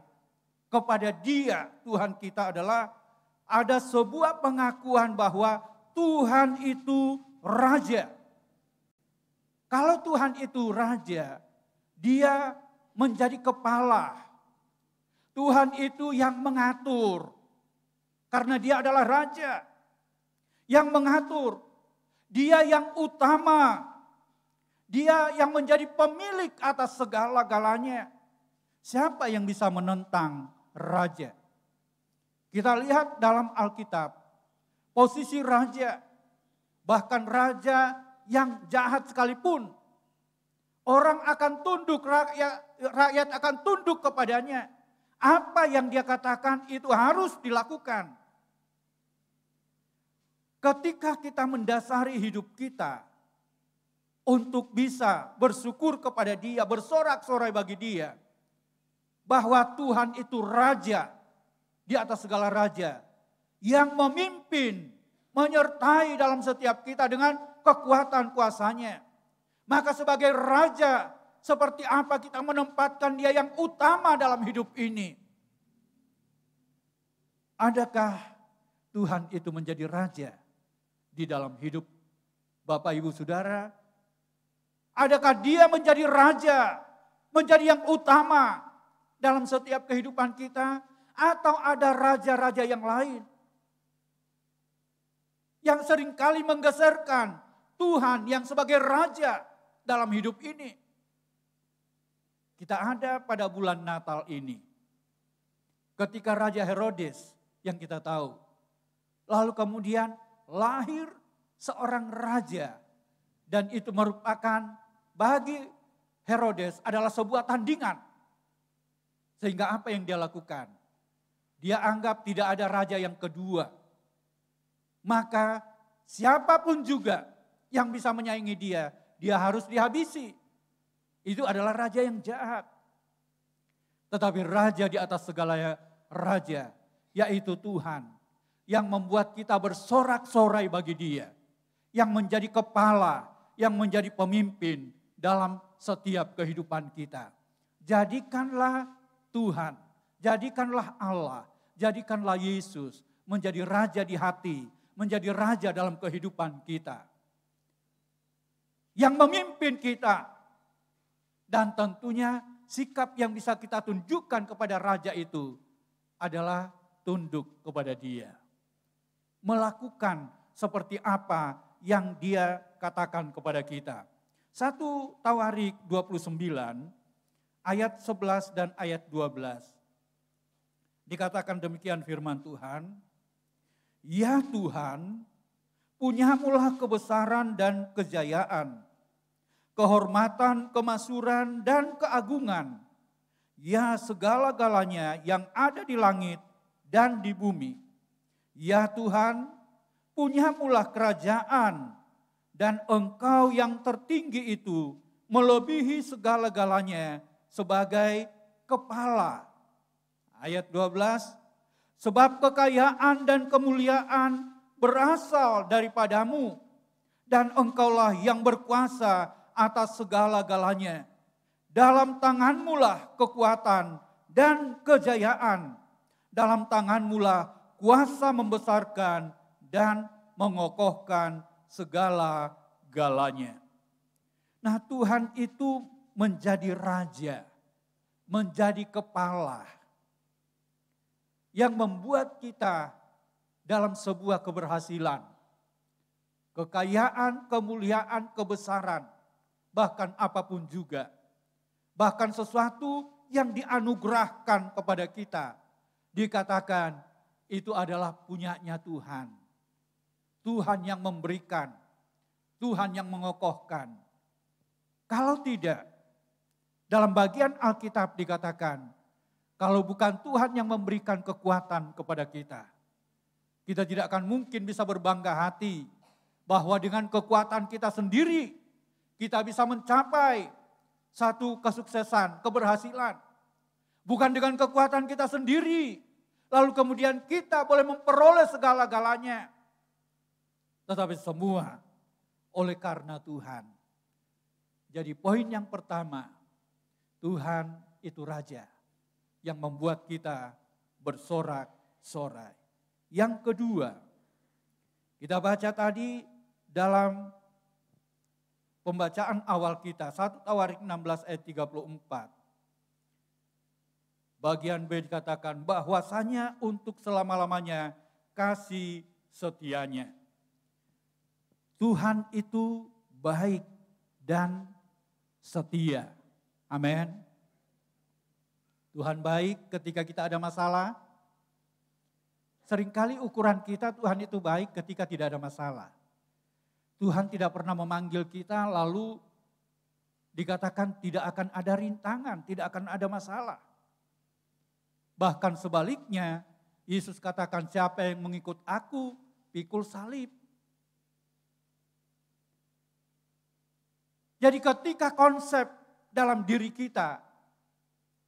kepada Dia, Tuhan kita adalah ada sebuah pengakuan bahwa Tuhan itu Raja. Kalau Tuhan itu Raja, Dia menjadi kepala. Tuhan itu yang mengatur. Karena dia adalah raja. Yang mengatur. Dia yang utama. Dia yang menjadi pemilik atas segala-galanya. Siapa yang bisa menentang raja? Kita lihat dalam Alkitab. Posisi raja. Bahkan raja yang jahat sekalipun. Orang akan tunduk, rakyat akan tunduk kepadanya. Apa yang dia katakan itu harus dilakukan. Ketika kita mendasari hidup kita untuk bisa bersyukur kepada dia, bersorak-sorai bagi dia. Bahwa Tuhan itu raja di atas segala raja. Yang memimpin, menyertai dalam setiap kita dengan kekuatan kuasanya. Maka sebagai raja, seperti apa kita menempatkan dia yang utama dalam hidup ini? Adakah Tuhan itu menjadi raja di dalam hidup Bapak Ibu Saudara? Adakah dia menjadi raja, menjadi yang utama dalam setiap kehidupan kita? Atau ada raja-raja yang lain? Yang seringkali menggeserkan Tuhan yang sebagai raja dalam hidup ini. Kita ada pada bulan Natal ini. Ketika Raja Herodes yang kita tahu. Lalu kemudian lahir seorang raja. Dan itu merupakan bagi Herodes adalah sebuah tandingan. Sehingga apa yang dia lakukan? Dia anggap tidak ada raja yang kedua. Maka siapapun juga yang bisa menyaingi dia harus dihabisi. Itu adalah raja yang jahat. Tetapi raja di atas segala raja, yaitu Tuhan. Yang membuat kita bersorak-sorai bagi dia. Yang menjadi kepala, yang menjadi pemimpin dalam setiap kehidupan kita. Jadikanlah Tuhan, jadikanlah Allah, jadikanlah Yesus menjadi raja di hati, menjadi raja dalam kehidupan kita. Yang memimpin kita. Dan tentunya sikap yang bisa kita tunjukkan kepada raja itu adalah tunduk kepada dia. Melakukan seperti apa yang dia katakan kepada kita. 1 Tawarik 29 ayat 11 dan ayat 12. Dikatakan demikian firman Tuhan. Ya Tuhan, punyamulah kebesaran dan kejayaan, kehormatan, kemasyhuran, dan keagungan. Ya segala-galanya yang ada di langit dan di bumi. Ya Tuhan, punyamulah kerajaan, dan Engkau yang tertinggi itu melebihi segala-galanya sebagai kepala. Ayat 12, sebab kekayaan dan kemuliaan berasal daripadamu, dan Engkaulah yang berkuasa atas segala-galanya. Dalam tanganmulah kekuatan dan kejayaan. Dalam tanganmulah kuasa membesarkan dan mengokohkan segala-galanya. Nah, Tuhan itu menjadi raja, menjadi kepala, yang membuat kita dalam sebuah keberhasilan, kekayaan, kemuliaan, kebesaran, bahkan apapun juga. Bahkan sesuatu yang dianugerahkan kepada kita, dikatakan itu adalah punyanya Tuhan. Tuhan yang memberikan, Tuhan yang mengokohkan. Kalau tidak, dalam bagian Alkitab dikatakan, kalau bukan Tuhan yang memberikan kekuatan kepada kita, kita tidak akan mungkin bisa berbangga hati bahwa dengan kekuatan kita sendiri, kita bisa mencapai satu kesuksesan, keberhasilan. Bukan dengan kekuatan kita sendiri, lalu kemudian kita boleh memperoleh segala-galanya. Tetapi semua oleh karena Tuhan. Jadi poin yang pertama, Tuhan itu raja yang membuat kita bersorak-sorai. Yang kedua, kita baca tadi dalam pembacaan awal kita, 1 Tawarik 16 ayat 34. Bagian B dikatakan bahwasanya untuk selama-lamanya kasih setianya. Tuhan itu baik dan setia. Amin. Tuhan baik ketika kita ada masalah. Seringkali ukuran kita Tuhan itu baik ketika tidak ada masalah. Tuhan tidak pernah memanggil kita lalu dikatakan tidak akan ada rintangan, tidak akan ada masalah. Bahkan sebaliknya, Yesus katakan siapa yang mengikut aku, pikul salib. Jadi ketika konsep dalam diri kita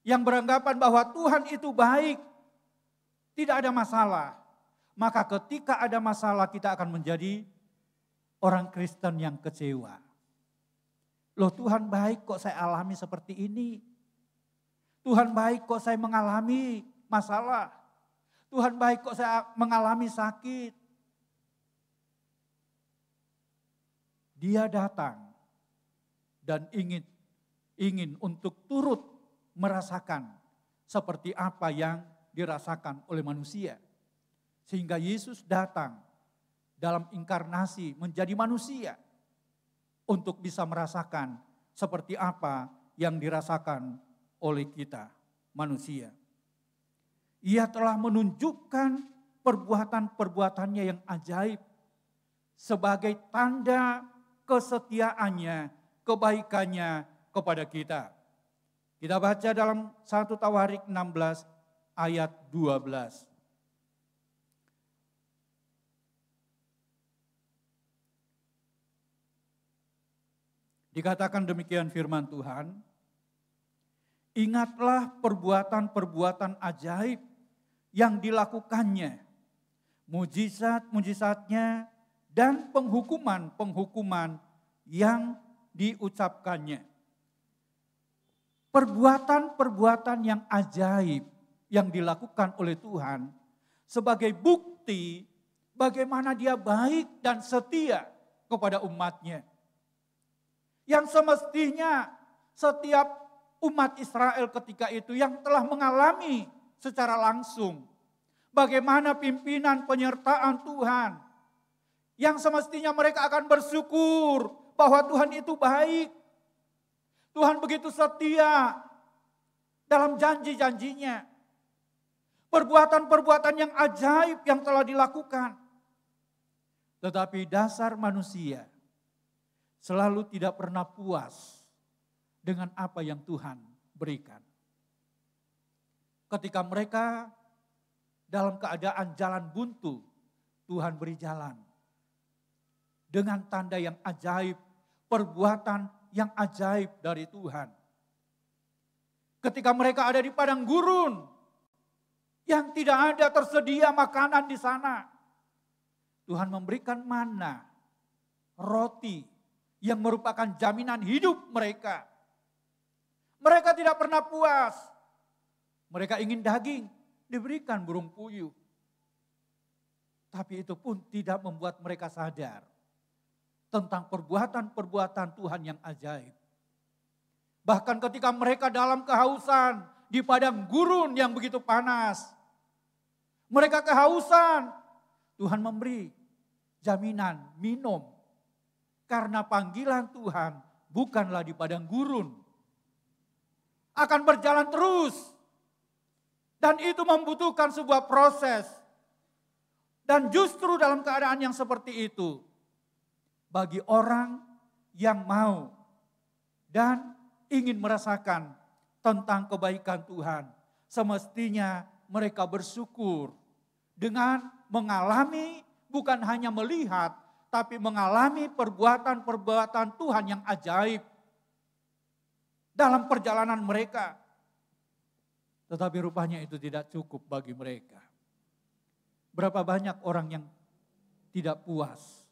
yang beranggapan bahwa Tuhan itu baik, tidak ada masalah. Maka ketika ada masalah kita akan menjadi orang Kristen yang kecewa. Loh Tuhan baik kok saya alami seperti ini. Tuhan baik kok saya mengalami masalah. Tuhan baik kok saya mengalami sakit. Dia datang dan ingin untuk turut merasakan seperti apa yang dirasakan oleh manusia. Sehingga Yesus datang dalam inkarnasi menjadi manusia untuk bisa merasakan seperti apa yang dirasakan oleh kita manusia. Ia telah menunjukkan perbuatan-perbuatannya yang ajaib sebagai tanda kesetiaannya, kebaikannya kepada kita. Kita baca dalam 1 Tawarik 16 ayat 12. Dikatakan demikian firman Tuhan, ingatlah perbuatan-perbuatan ajaib yang dilakukannya, mujizat-mujizatnya dan penghukuman-penghukuman yang diucapkannya. Perbuatan-perbuatan yang ajaib yang dilakukan oleh Tuhan sebagai bukti bagaimana Dia baik dan setia kepada umatnya. Yang semestinya setiap umat Israel ketika itu yang telah mengalami secara langsung bagaimana pimpinan penyertaan Tuhan. Yang semestinya mereka akan bersyukur bahwa Tuhan itu baik. Tuhan begitu setia dalam janji-janjinya. Perbuatan-perbuatan yang ajaib yang telah dilakukan. Tetapi dasar manusia selalu tidak pernah puas dengan apa yang Tuhan berikan. Ketika mereka dalam keadaan jalan buntu, Tuhan beri jalan. Dengan tanda yang ajaib, perbuatan yang ajaib dari Tuhan. Ketika mereka ada di padang gurun, yang tidak ada tersedia makanan di sana, Tuhan memberikan mana, roti, yang merupakan jaminan hidup mereka. Mereka tidak pernah puas. Mereka ingin daging, diberikan burung puyuh. Tapi itu pun tidak membuat mereka sadar tentang perbuatan-perbuatan Tuhan yang ajaib. Bahkan ketika mereka dalam kehausan di padang gurun yang begitu panas, mereka kehausan, Tuhan memberi jaminan minum. Karena panggilan Tuhan bukanlah di padang gurun. Akan berjalan terus. Dan itu membutuhkan sebuah proses. Dan justru dalam keadaan yang seperti itu, bagi orang yang mau dan ingin merasakan tentang kebaikan Tuhan, semestinya mereka bersyukur dengan mengalami, bukan hanya melihat, tapi mengalami perbuatan-perbuatan Tuhan yang ajaib dalam perjalanan mereka. Tetapi rupanya itu tidak cukup bagi mereka. Berapa banyak orang yang tidak puas,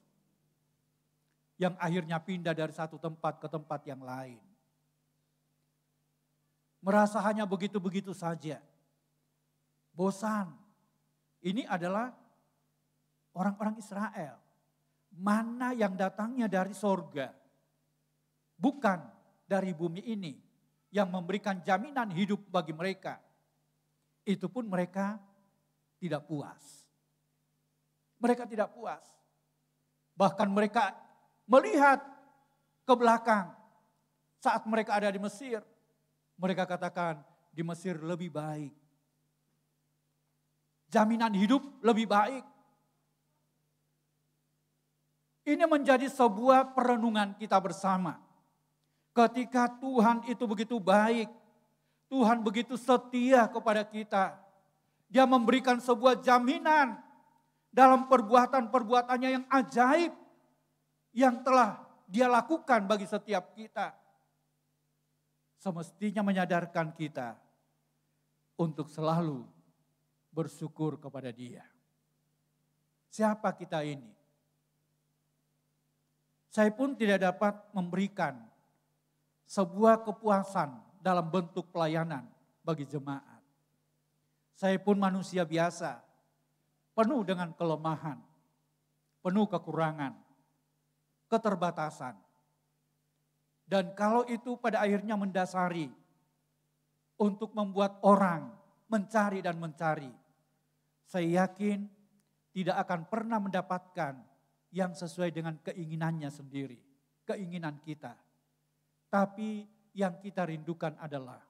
yang akhirnya pindah dari satu tempat ke tempat yang lain. Merasa hanya begitu-begitu saja. Bosan. Ini adalah orang-orang Israel. Mana yang datangnya dari sorga, bukan dari bumi ini, yang memberikan jaminan hidup bagi mereka. itu pun mereka tidak puas. Mereka tidak puas. Bahkan mereka melihat ke belakang saat mereka ada di Mesir. Mereka katakan di Mesir lebih baik. Jaminan hidup lebih baik. Ini menjadi sebuah perenungan kita bersama. Ketika Tuhan itu begitu baik, Tuhan begitu setia kepada kita. Dia memberikan sebuah jaminan dalam perbuatan-perbuatannya yang ajaib yang telah Dia lakukan bagi setiap kita. Semestinya menyadarkan kita untuk selalu bersyukur kepada Dia. Siapa kita ini? Saya pun tidak dapat memberikan sebuah kepuasan dalam bentuk pelayanan bagi jemaat. Saya pun manusia biasa, penuh dengan kelemahan, penuh kekurangan, keterbatasan. Dan kalau itu pada akhirnya mendasari untuk membuat orang mencari dan mencari, saya yakin tidak akan pernah mendapatkan yang sesuai dengan keinginannya sendiri, keinginan kita. Tapi yang kita rindukan adalah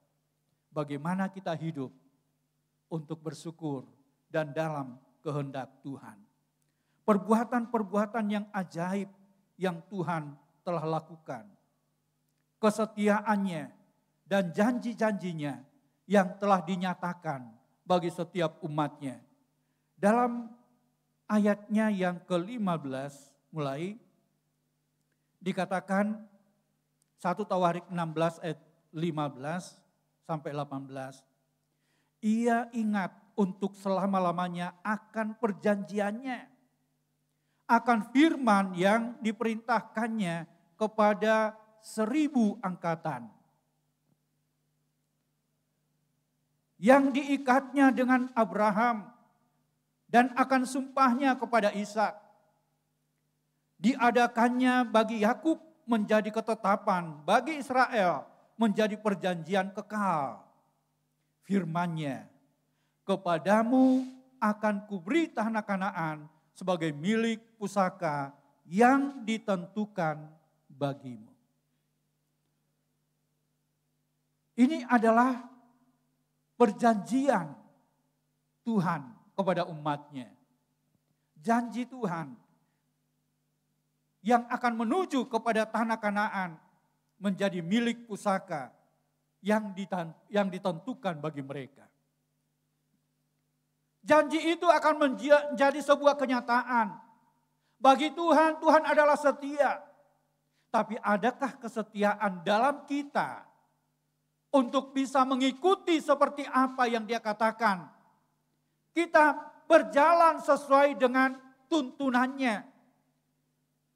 bagaimana kita hidup untuk bersyukur dan dalam kehendak Tuhan. Perbuatan-perbuatan yang ajaib yang Tuhan telah lakukan. Kesetiaannya dan janji-janjinya yang telah dinyatakan bagi setiap umatnya. Dalam ayatnya yang ke-15 mulai dikatakan 1 Tawarik 16 ayat 15 sampai 18. Ia ingat untuk selama-lamanya akan perjanjiannya, akan firman yang diperintahkannya kepada 1000 angkatan. Yang diikatnya dengan Abraham dan akan sumpahnya kepada Ishak. Diadakannya bagi Yakub menjadi ketetapan, bagi Israel menjadi perjanjian kekal. Firman-Nya, kepadamu akan kuberi tanah Kanaan sebagai milik pusaka yang ditentukan bagimu. Ini adalah perjanjian Tuhan kepada umatnya. Janji Tuhan yang akan menuju kepada tanah Kanaan menjadi milik pusaka yang ditentukan bagi mereka. Janji itu akan menjadi sebuah kenyataan. Bagi Tuhan, Tuhan adalah setia. Tapi adakah kesetiaan dalam kita untuk bisa mengikuti seperti apa yang Dia katakan? Kita berjalan sesuai dengan tuntunannya.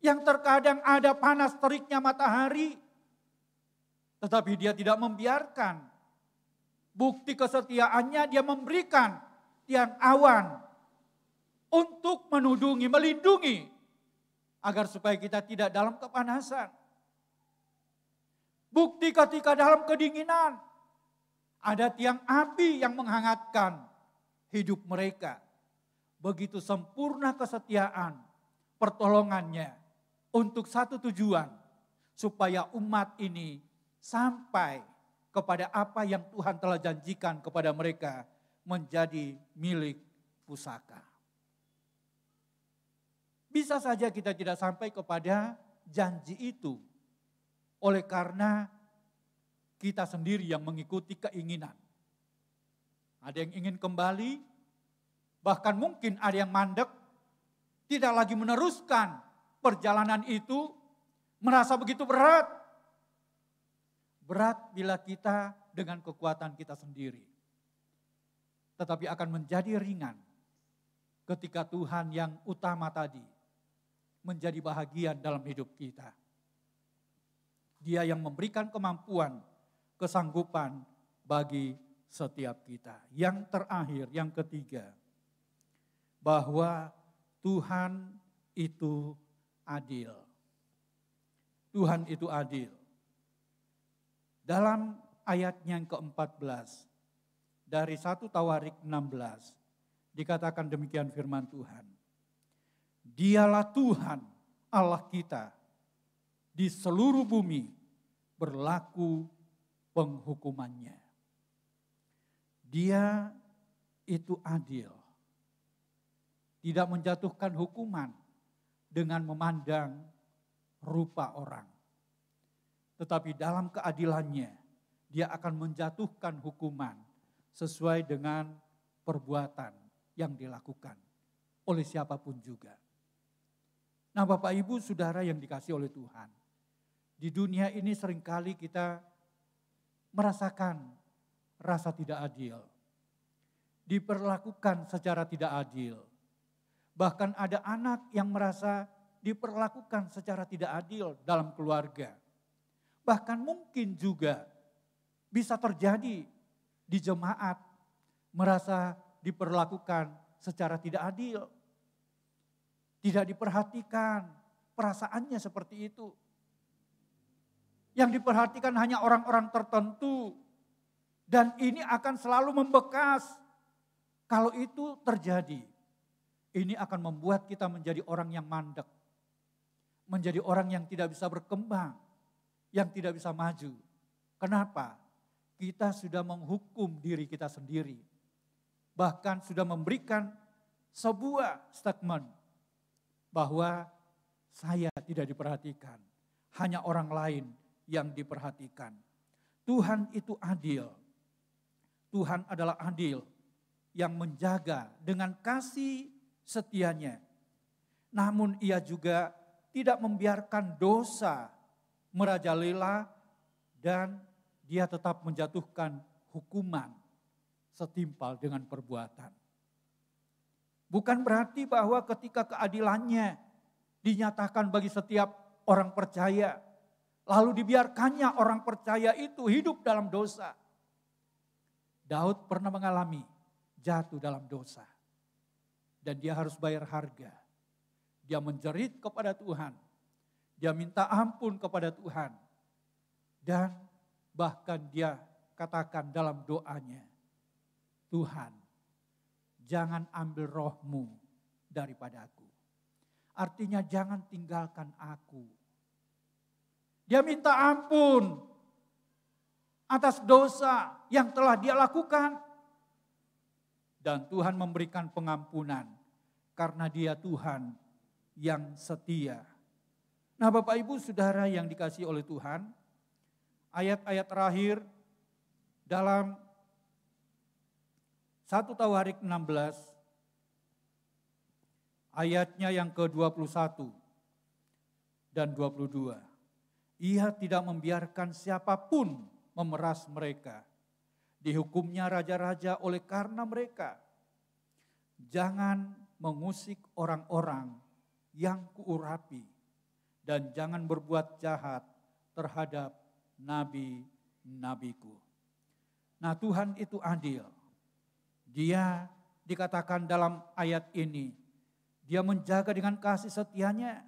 Yang terkadang ada panas teriknya matahari. Tetapi Dia tidak membiarkan. Bukti kesetiaannya Dia memberikan tiang awan untuk menudungi, melindungi. Agar supaya kita tidak dalam kepanasan. Bukti ketika dalam kedinginan. Ada tiang api yang menghangatkan hidup mereka. Begitu sempurna kesetiaan, pertolongannya untuk satu tujuan. Supaya umat ini sampai kepada apa yang Tuhan telah janjikan kepada mereka menjadi milik pusaka. Bisa saja kita tidak sampai kepada janji itu. Oleh karena kita sendiri yang mengikuti keinginan. Ada yang ingin kembali, bahkan mungkin ada yang mandek, tidak lagi meneruskan perjalanan itu, merasa begitu berat. Berat bila kita dengan kekuatan kita sendiri. Tetapi akan menjadi ringan ketika Tuhan yang utama tadi menjadi bahagian dalam hidup kita. Dia yang memberikan kemampuan, kesanggupan bagi setiap kita. Yang terakhir, yang ketiga, bahwa Tuhan itu adil. Tuhan itu adil. Dalam ayatnya yang ke-14, dari 1 Tawarik 16 dikatakan demikian firman Tuhan. Dialah Tuhan Allah kita, di seluruh bumi berlaku penghukumannya. Dia itu adil, tidak menjatuhkan hukuman dengan memandang rupa orang. Tetapi dalam keadilannya, dia akan menjatuhkan hukuman sesuai dengan perbuatan yang dilakukan oleh siapapun juga. Nah, Bapak Ibu Saudara yang dikasihi oleh Tuhan, di dunia ini seringkali kita merasakan rasa tidak adil, diperlakukan secara tidak adil. Bahkan ada anak yang merasa diperlakukan secara tidak adil dalam keluarga. Bahkan mungkin juga bisa terjadi di jemaat merasa diperlakukan secara tidak adil. Tidak diperhatikan, perasaannya seperti itu. Yang diperhatikan hanya orang-orang tertentu. Dan ini akan selalu membekas. Kalau itu terjadi, ini akan membuat kita menjadi orang yang mandek. Menjadi orang yang tidak bisa berkembang, yang tidak bisa maju. Kenapa? Kita sudah menghukum diri kita sendiri. Bahkan sudah memberikan sebuah statement bahwa saya tidak diperhatikan. Hanya orang lain yang diperhatikan. Tuhan itu adil. Tuhan adalah adil yang menjaga dengan kasih setianya. Namun ia juga tidak membiarkan dosa merajalela dan dia tetap menjatuhkan hukuman setimpal dengan perbuatan. Bukan berarti bahwa ketika keadilannya dinyatakan bagi setiap orang percaya, lalu dibiarkannya orang percaya itu hidup dalam dosa. Daud pernah mengalami jatuh dalam dosa. Dan dia harus bayar harga. Dia menjerit kepada Tuhan. Dia minta ampun kepada Tuhan. Dan bahkan dia katakan dalam doanya, Tuhan, jangan ambil rohmu daripadaku. Artinya jangan tinggalkan aku. Dia minta ampun atas dosa yang telah dia lakukan. Dan Tuhan memberikan pengampunan karena dia Tuhan yang setia. Nah, Bapak Ibu Saudara yang dikasihi oleh Tuhan, ayat-ayat terakhir dalam 1 Tawarik 16, ayatnya yang ke-21 dan 22. Ia tidak membiarkan siapapun memeras mereka. Dihukumnya raja-raja oleh karena mereka. Jangan mengusik orang-orang yang kuurapi. Dan jangan berbuat jahat terhadap nabi-nabiku. Nah, Tuhan itu adil. Dia dikatakan dalam ayat ini, dia menjaga dengan kasih setianya.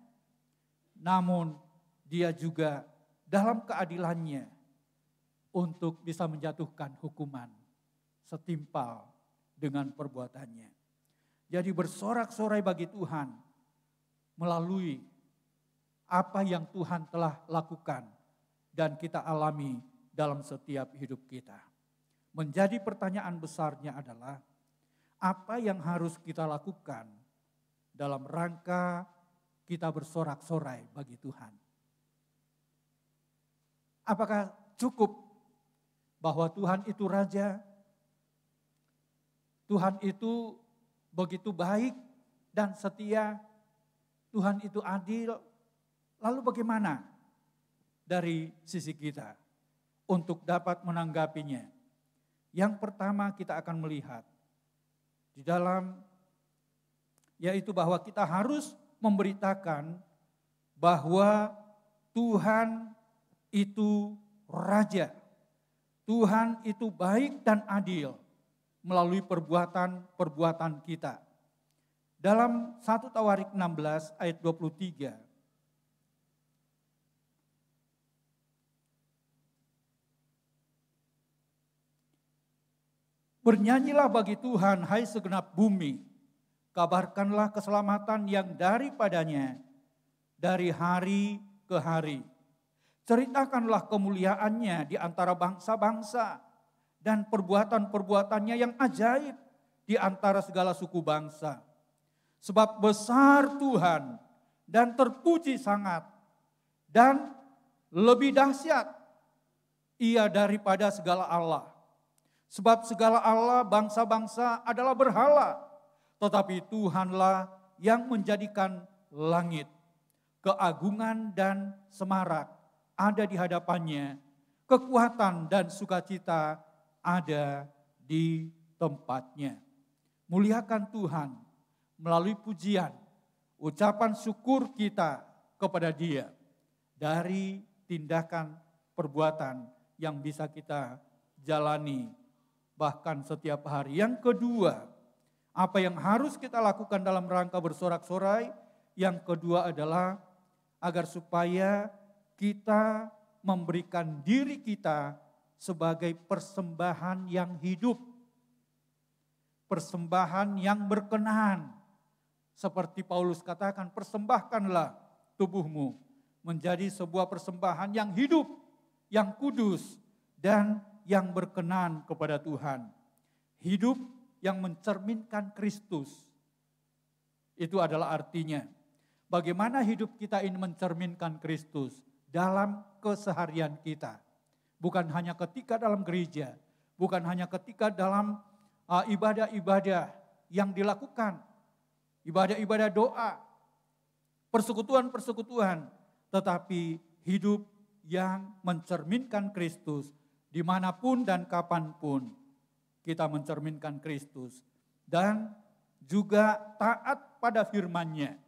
Namun dia juga dalam keadilannya untuk bisa menjatuhkan hukuman setimpal dengan perbuatannya. Jadi bersorak-sorai bagi Tuhan melalui apa yang Tuhan telah lakukan dan kita alami dalam setiap hidup kita. Menjadi pertanyaan besarnya adalah apa yang harus kita lakukan dalam rangka kita bersorak-sorai bagi Tuhan. Apakah cukup bahwa Tuhan itu raja, Tuhan itu begitu baik dan setia, Tuhan itu adil? Lalu bagaimana dari sisi kita untuk dapat menanggapinya? Yang pertama kita akan melihat di dalam, yaitu bahwa kita harus memberitakan bahwa Tuhan itu raja. Tuhan itu baik dan adil melalui perbuatan-perbuatan kita. Dalam 1 Tawarik 16 ayat 23. Bernyanyilah bagi Tuhan, hai segenap bumi. Kabarkanlah keselamatan yang daripadanya dari hari ke hari. Ceritakanlah kemuliaannya di antara bangsa-bangsa dan perbuatan-perbuatannya yang ajaib di antara segala suku bangsa. Sebab besar Tuhan dan terpuji sangat dan lebih dahsyat Ia daripada segala Allah. Sebab segala Allah bangsa-bangsa adalah berhala, tetapi Tuhanlah yang menjadikan langit. Keagungan dan semarak ada di hadapannya, kekuatan dan sukacita ada di tempatnya. Muliakan Tuhan melalui pujian, ucapan syukur kita kepada Dia dari tindakan perbuatan yang bisa kita jalani bahkan setiap hari. Yang kedua, apa yang harus kita lakukan dalam rangka bersorak-sorai? Yang kedua adalah agar supaya kita memberikan diri kita sebagai persembahan yang hidup. Persembahan yang berkenan. Seperti Paulus katakan, persembahkanlah tubuhmu menjadi sebuah persembahan yang hidup, yang kudus, dan yang berkenan kepada Tuhan. Hidup yang mencerminkan Kristus. Itu adalah artinya. Bagaimana hidup kita ini mencerminkan Kristus dalam keseharian kita. Bukan hanya ketika dalam gereja, bukan hanya ketika dalam ibadah-ibadah yang dilakukan. Ibadah-ibadah doa, persekutuan-persekutuan, tetapi hidup yang mencerminkan Kristus dimanapun dan kapanpun kita mencerminkan Kristus. Dan juga taat pada firman-Nya.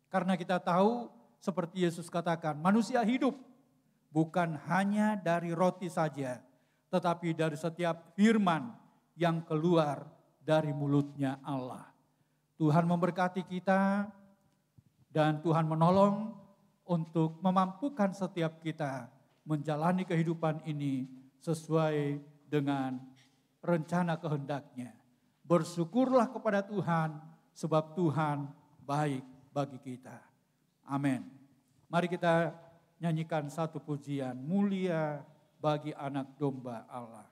Karena kita tahu seperti Yesus katakan, manusia hidup bukan hanya dari roti saja, tetapi dari setiap firman yang keluar dari mulutnya Allah. Tuhan memberkati kita dan Tuhan menolong untuk memampukan setiap kita menjalani kehidupan ini sesuai dengan rencana kehendak-Nya. Bersyukurlah kepada Tuhan sebab Tuhan baik bagi kita. Amin. Mari kita nyanyikan satu pujian, mulia bagi anak domba Allah.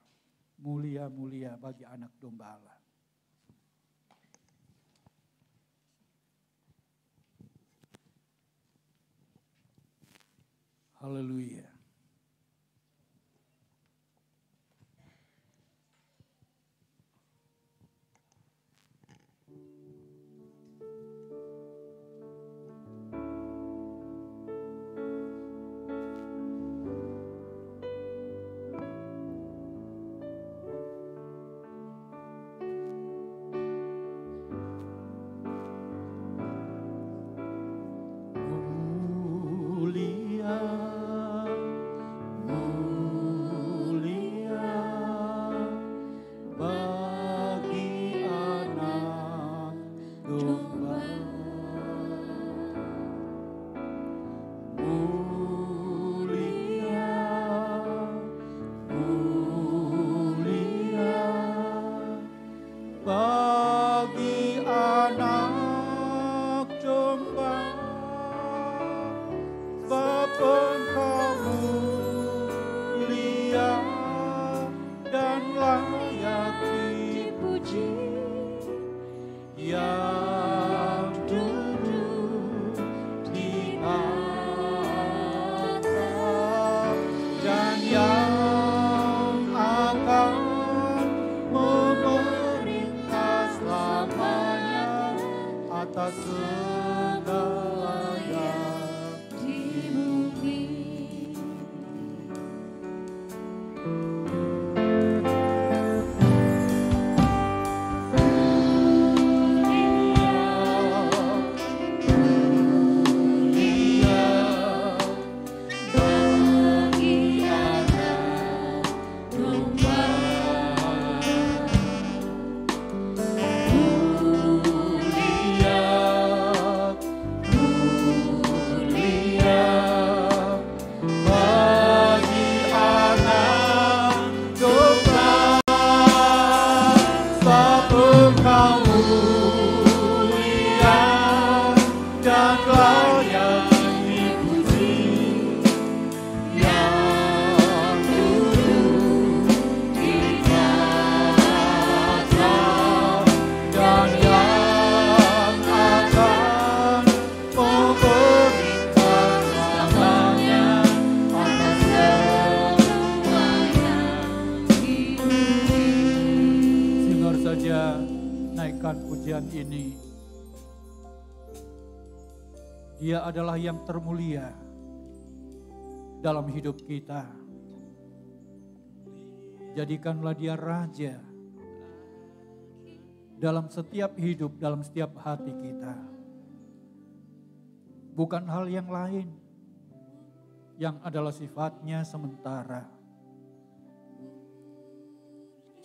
Mulia, mulia bagi anak domba Allah. Haleluya. Mulia Engkau mulia dan layak dipuji, yang dulu dikata dan yang akan memberikan selamanya atas semuanya. Dengar saja, naikkan pujian ini. Dia adalah yang termulia dalam hidup kita. Jadikanlah dia raja dalam setiap hidup, dalam setiap hati kita. Bukan hal yang lain yang adalah sifatnya sementara.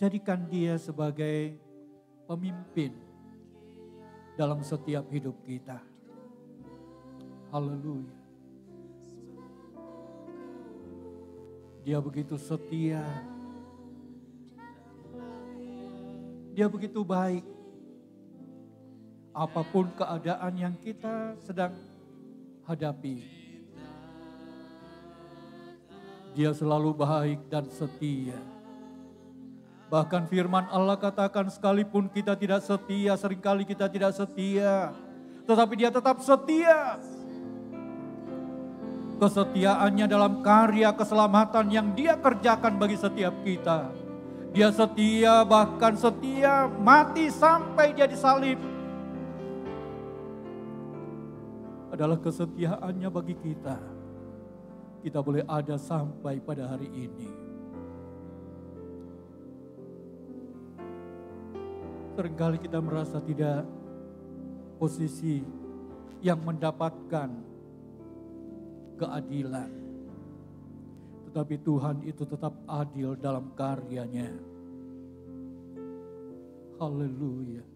Jadikan dia sebagai pemimpin dalam setiap hidup kita. Haleluya. Dia begitu setia. Dia begitu baik. Apapun keadaan yang kita sedang hadapi, dia selalu baik dan setia. Bahkan firman Allah katakan sekalipun kita tidak setia, seringkali kita tidak setia, tetapi dia tetap setia. Kesetiaannya dalam karya keselamatan yang dia kerjakan bagi setiap kita. Dia setia, bahkan setia mati sampai dia disalib. Adalah kesetiaannya bagi kita. Kita boleh ada sampai pada hari ini. Seringkali kita merasa tidak posisi yang mendapatkan keadilan. Tetapi Tuhan itu tetap adil dalam karyanya. Haleluya.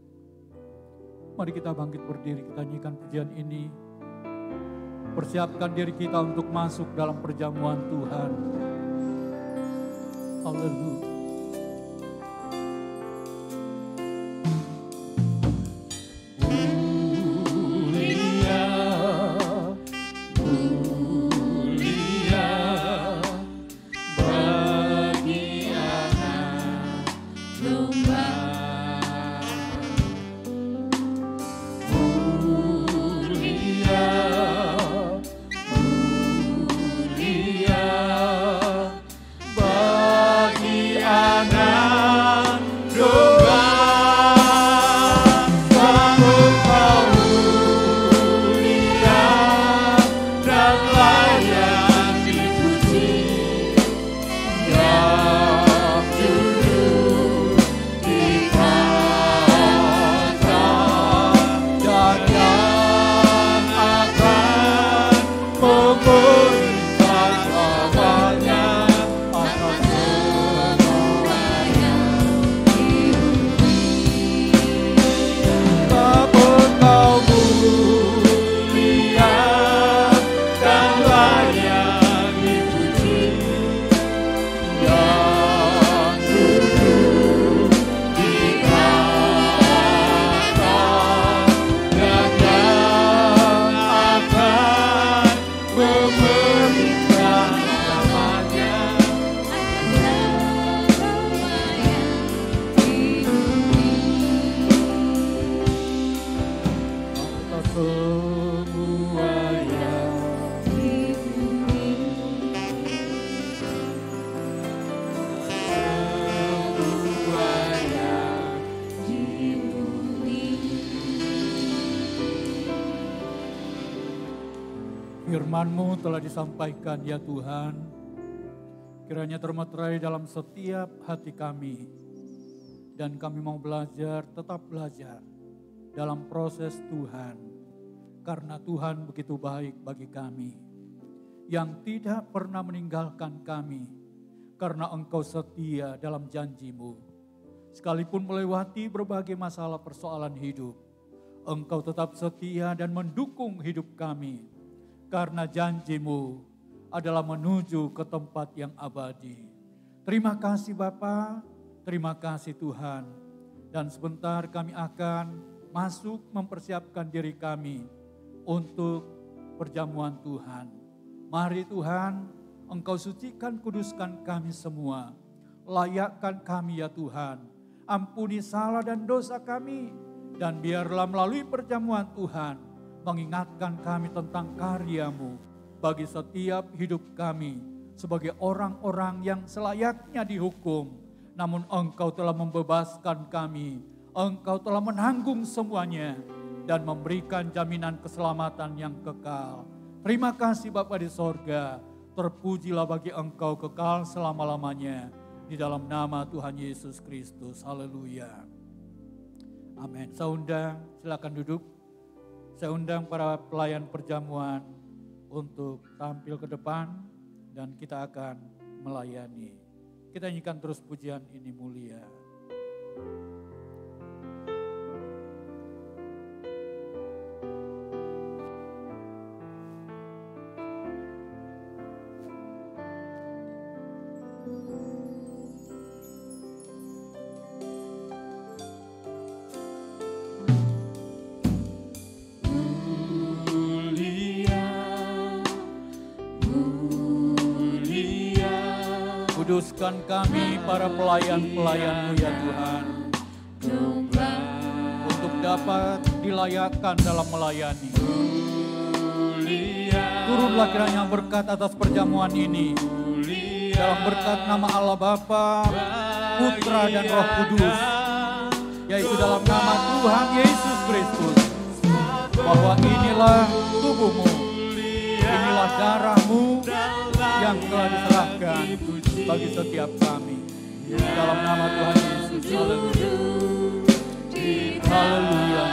Mari kita bangkit berdiri, kita nyanyikan pujian ini. Persiapkan diri kita untuk masuk dalam perjamuan Tuhan. Haleluya. Firman-Mu telah disampaikan ya Tuhan, kiranya termaterai dalam setiap hati kami, dan kami mau belajar, tetap belajar dalam proses Tuhan, karena Tuhan begitu baik bagi kami, yang tidak pernah meninggalkan kami, karena Engkau setia dalam janji-Mu. Sekalipun melewati berbagai masalah persoalan hidup, Engkau tetap setia dan mendukung hidup kami. Karena janji-Mu adalah menuju ke tempat yang abadi. Terima kasih Bapa, terima kasih Tuhan. Dan sebentar kami akan masuk mempersiapkan diri kami untuk perjamuan Tuhan. Mari Tuhan, Engkau sucikan, kuduskan kami semua. Layakkan kami ya Tuhan. Ampuni salah dan dosa kami. Dan biarlah melalui perjamuan Tuhan mengingatkan kami tentang karya-Mu bagi setiap hidup kami sebagai orang-orang yang selayaknya dihukum. Namun Engkau telah membebaskan kami. Engkau telah menanggung semuanya dan memberikan jaminan keselamatan yang kekal. Terima kasih Bapa di sorga. Terpujilah bagi Engkau kekal selama-lamanya. Di dalam nama Tuhan Yesus Kristus. Haleluya. Amin. Saya undang, silakan duduk. Saya undang para pelayan perjamuan untuk tampil ke depan dan kita akan melayani. Kita nyanyikan terus pujian ini mulia. Kuduskan kami para pelayan-pelayan-Mu ya Tuhan. Untuk dapat dilayakkan dalam melayani. Turunlah kiranya berkat atas perjamuan ini. Dalam berkat nama Allah Bapa, Putra dan Roh Kudus. Yaitu dalam nama Tuhan Yesus Kristus. Bahwa inilah tubuh-Mu. Inilah darah-Mu yang telah diserahkan bagi setiap kami. Dalam nama Tuhan Yesus. Haleluya. Haleluya.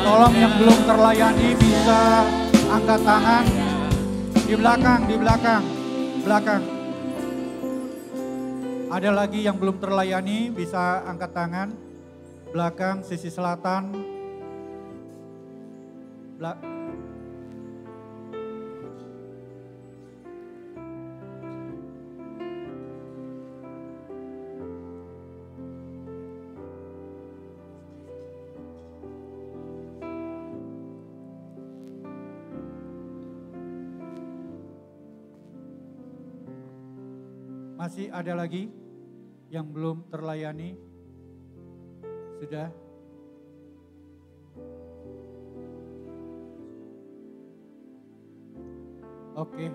Tolong yang belum terlayani bisa angkat tangan. Di belakang. Ada lagi yang belum terlayani bisa angkat tangan. belakang sisi selatan. Masih ada lagi yang belum terlayani? Sudah? Oke.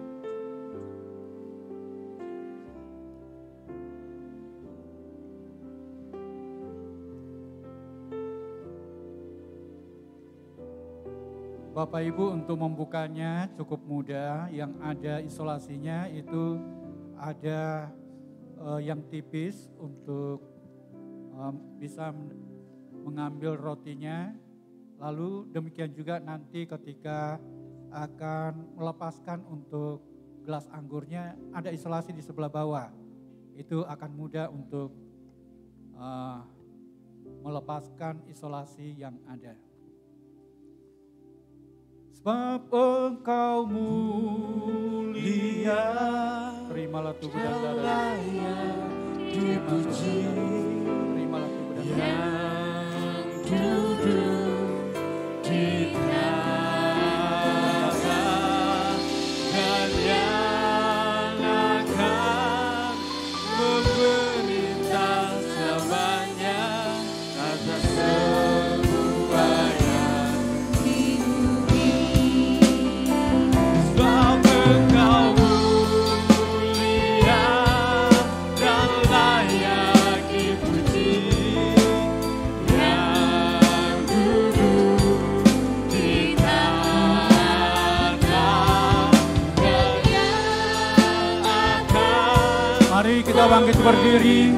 Bapak Ibu, untuk membukanya cukup mudah. Yang ada isolasinya itu ada yang tipis untuk bisa mengambil rotinya. Lalu demikian juga nanti ketika akan melepaskan untuk gelas anggurnya, ada isolasi di sebelah bawah. Itu akan mudah untuk melepaskan isolasi yang ada. Sebab Engkau mulia, terimalah tubuh dan darah dipuji, terimalah tubuh dan darah yang duduk di tata dan yang akan memerintah selamanya atas semua yang di bumi. Sebab Engkau mulia dan layak dipuji, yang duduk di tanah dan yang akan mari kita bangkit berdiri.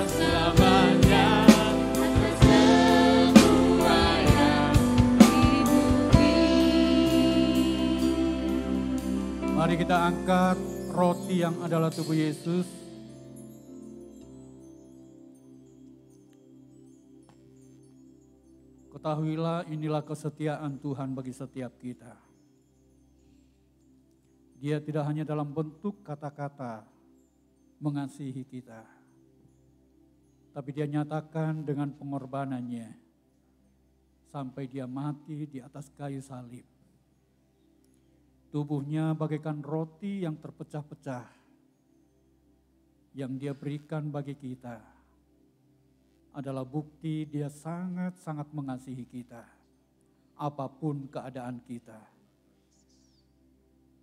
Selamanya atas semua yang di bumi. Mari kita angkat roti yang adalah tubuh Yesus. Ketahuilah inilah kesetiaan Tuhan bagi setiap kita. Dia tidak hanya dalam bentuk kata-kata mengasihi kita, tapi dia nyatakan dengan pengorbanannya sampai dia mati di atas kayu salib. Tubuhnya bagaikan roti yang terpecah-pecah yang dia berikan bagi kita adalah bukti dia sangat-sangat mengasihi kita apapun keadaan kita.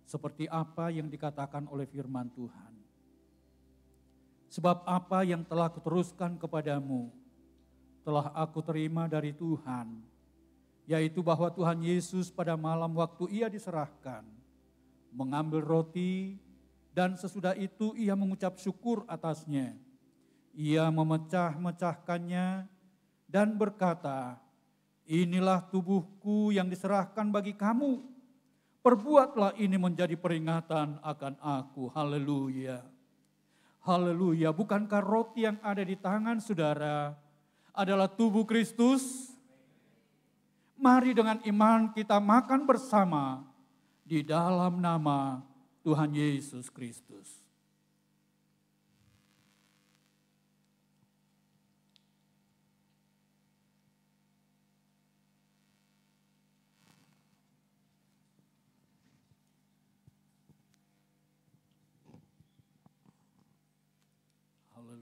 Seperti apa yang dikatakan oleh firman Tuhan. Sebab apa yang telah kuteruskan kepadamu telah aku terima dari Tuhan, yaitu bahwa Tuhan Yesus pada malam waktu ia diserahkan, mengambil roti dan sesudah itu ia mengucap syukur atasnya. Ia memecah-mecahkannya dan berkata, inilah tubuhku yang diserahkan bagi kamu. Perbuatlah ini menjadi peringatan akan aku. Haleluya. Haleluya. Bukankah roti yang ada di tangan saudara adalah tubuh Kristus? Mari dengan iman kita makan bersama di dalam nama Tuhan Yesus Kristus.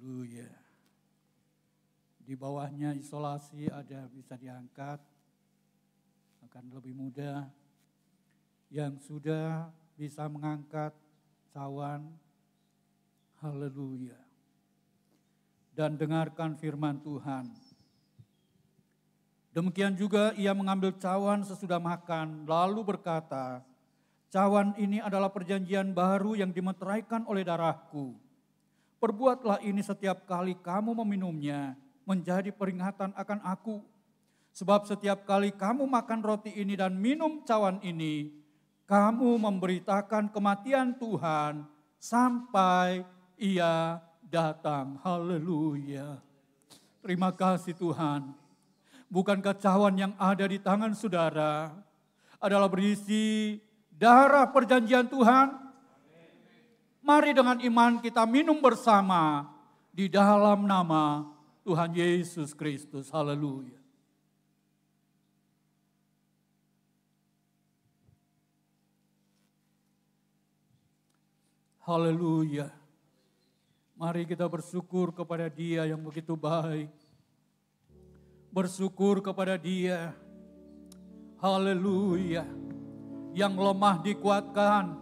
Haleluya. Di bawahnya isolasi ada bisa diangkat, akan lebih mudah. Yang sudah bisa mengangkat cawan, haleluya. Dan dengarkan firman Tuhan. Demikian juga ia mengambil cawan sesudah makan, lalu berkata, cawan ini adalah perjanjian baru yang dimeteraikan oleh darahku. Perbuatlah ini setiap kali kamu meminumnya, menjadi peringatan akan aku. Sebab setiap kali kamu makan roti ini dan minum cawan ini, kamu memberitakan kematian Tuhan sampai ia datang. Haleluya. Terima kasih Tuhan. Bukankah cawan yang ada di tangan saudara adalah berisi darah perjanjian Tuhan? Mari dengan iman kita minum bersama di dalam nama Tuhan Yesus Kristus. Haleluya. Haleluya. Mari kita bersyukur kepada Dia yang begitu baik. Bersyukur kepada Dia. Haleluya. Yang lemah dikuatkan.